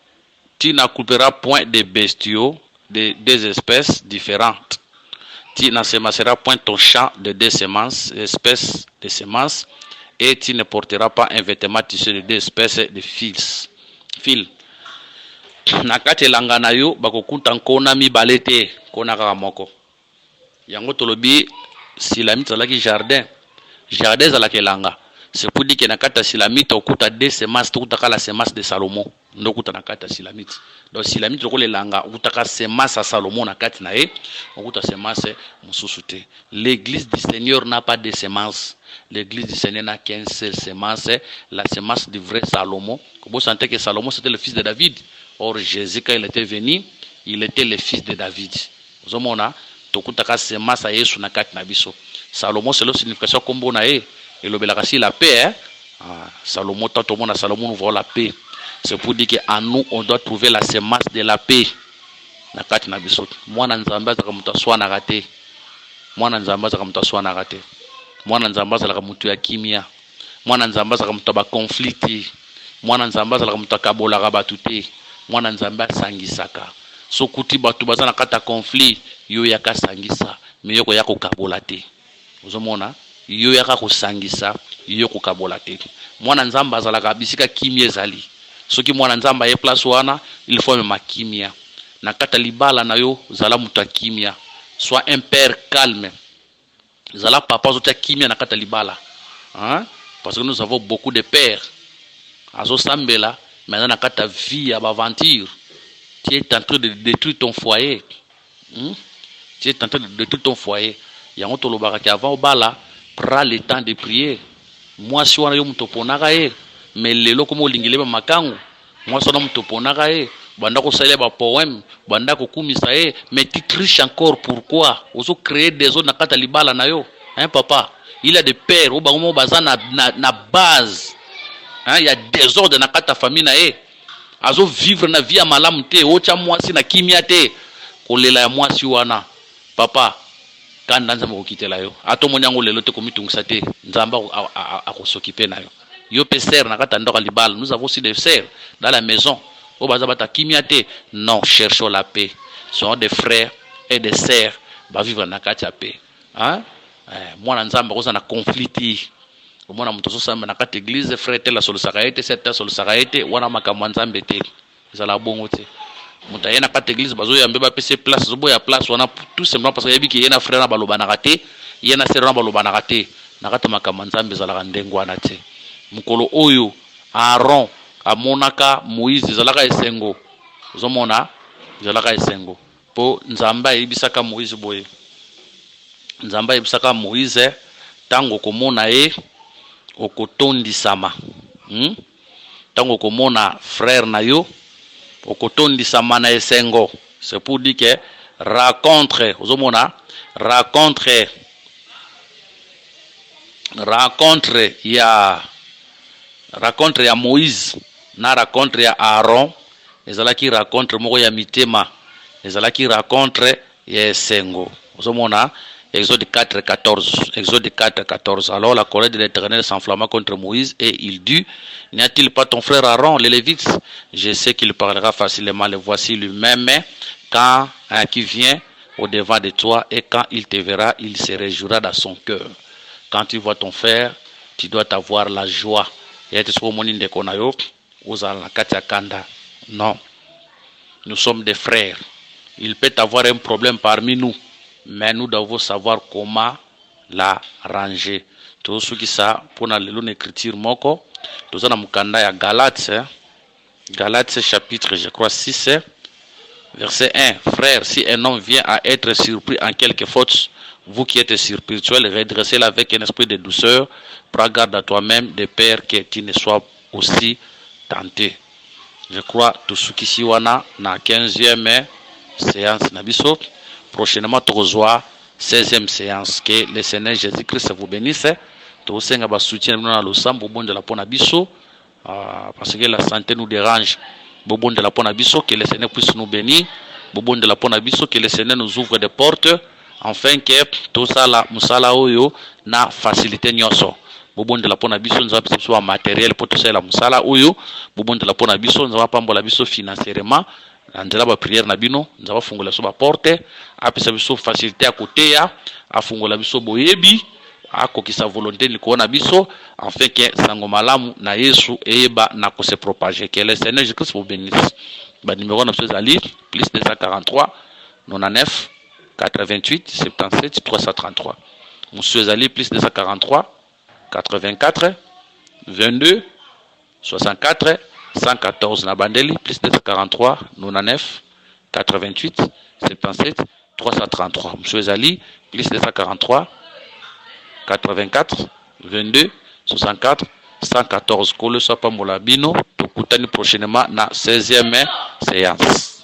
tu n'accouperas point de bestiaux de deux espèces différentes. Tu n'assemenceras point ton champ de deux semences, espèces de semences, et tu ne porteras pas un vêtement tissé de deux espèces de fils. Nakati langana yo bakokuta nkona mibale te kona kaka moko. Yango tolobi silamite zalaki jardin zalaki langa. C'est pour dire que nakata silamite okuta deux semences, okuta la semence de Salomon. Ndokuta nakata silamite. Donc silamite lokole langa okuta semence à Salomon nakati na e, okuta semence mususu te. L'église du Seigneur n'a pas de semence. L'église du Seigneur n'a qu'une seule semence, la semence du vrai Salomon. Vous sentez que Salomon c'était le fils de David. Or Jésus quand il était venu, il était le fils de David. Vous avez tokutaka semence à Yesu nakati na biso. Salomon c'est la signification kombo na e. Et le belakasi la paix, hein? Salomon, tant au monde, Salomon nous voit la paix. C'est pour dire qu'en nous, on doit trouver la semence de la paix. Nakati na biso. Mwana nzamba zaka mutaswa na rate. Mwana nzamba zaka mutaswa na rate. Mwana nzamba zaka mutu ya kimia. Mwana nzamba zaka mutu ba conflit. Mwana nzamba zaka mutu kabola ka batute. Mwana nzamba sangisaka. Sokuti batu bazana kata conflit, yo yaka sangisa, mais yoko yako kabola te. Ozomona? Yo yaka kusangisa, yo kukabola te. Mwana nzamba azalaka bisika kimia ezali. Soki mwana nzamba ye place wana, il faut même kimia. Na kata libala na yo zala muta kimia. Sois un père calme. Zala papa zota kimia na kata libala. Hein? Parce que nous avons beaucoup de pères. Azo sambela, maintenant na kata vie à aventure. Tu es en train de détruire ton foyer. Tu es en train de détruire ton foyer. Yango tolobaka ki avant obala, prends le temps de prier. Moi si wana yo mutoponaka e, mais lelo komo lingileba makangu. Moi sona mutoponaka e, banda ko salela ba poème, banda ko kumisa e, mais tu triches encore pourquoi? Ozo créer des zones na kata libala na yo. Hein papa? Il y a des pères au bango baza na base. Hein, il y a des ordres na kata famille na e. Azo vivre na vie malamu te, ocha mwasi na kimia te. Kolela ya mwasi wana. Papa, kanda nzambe okitela yo ato monyango lelo te komitungisa te nzamba akosokipe na yo yo pe ser na kata ndoko libala. Nous avons aussi des serres dans la maison o bazabata kimia te. Non, cherchons la paix. Ce sont des frères et des sœurs ba vivre na kati ya paix. Hein? Mwana nzamba koza na conflit. Omona muto so samba na kati église frère te la solo sakaete cette solo sakaete wana makamwa nzambe te. Ezala bongo te. Muta yena kati église bazo yambe ba pese place zobo ya place wana tout simplement parce que yebi ki yena frère na baloba na kate yena sœur na baloba na kate na kati makamwa nzambe ezala ndengwana te. Mukolo oyo Aaron amonaka Moïse ezalaka esengo. Ozomona ezalaka esengo. Po nzamba yebisaka Moïse boye. Nzamba yebisaka Moïse tango komona ye okotondisama. Tango komona frère na yo okotondisama na esengo. C'est pour dire que rencontre ozomona rencontre ya Moïse na rencontre ya Aaron ezalaki rencontre moko ya mitema ezalaki rencontre ya esengo. Ozomona Exode 4:14. Exode 4:14. Alors la colère de l'Éternel s'enflamma contre Moïse et il dit: n'y a-t-il pas ton frère Aaron, les Lévites? Je sais qu'il parlera facilement. Le voici lui-même quand qui vient au devant de toi, et quand il te verra, il se réjouira dans son cœur. Quand tu vois ton frère, tu dois avoir la joie. Non, nous sommes des frères. Il peut avoir un problème parmi nous, mais nous devons savoir comment la ranger. Tout ce qui ça pour l'écriture moko, tout ça dans mukanda ya Galates, Galates chapitre je crois 6, verset 1. Frère, si un homme vient à être surpris en quelque faute, vous qui êtes spirituels, redressez-le avec un esprit de douceur. Prends garde à toi-même, de peur que tu ne sois aussi tenté. Je crois tout ce qui s'y wana na 15e séance nabiso. Prochainement, tu reçois 16e séance. Que le Seigneur Jésus-Christ vous bénisse. Tu as soutien dans le sang, bon de la pona biso, parce que la santé nous dérange. Bon de la pona biso, que le Seigneur puisse nous bénir. Bon de la pona biso, que le Seigneur nous ouvre des portes, afin que tout ça la musala oyo na facilité nyoso. Bon de la pona biso, nous avons besoin de matériel pour tout ça la musala oyo. Bon de la pona biso, nous avons pas la biso financièrement. Nzela ba prière na bino nzaba fungola so ba porte apesa biso facilité à côté ya afungola biso boyebi akokisa volonté ni kuona biso afin que sango malamu na Yesu eba na ko se propager. Que le Seigneur Jésus-Christ vous bénisse. Ba numéro na ali plus 243 99 88 77 333. Monsieur Ali plus 243 84 22 64 114 na bandeli plus 243 99 88 77 333. Monsieur Ali plus 243 84 22 64 114. Kolo Sapa Molabino, tukutani prochainement na 16e séance.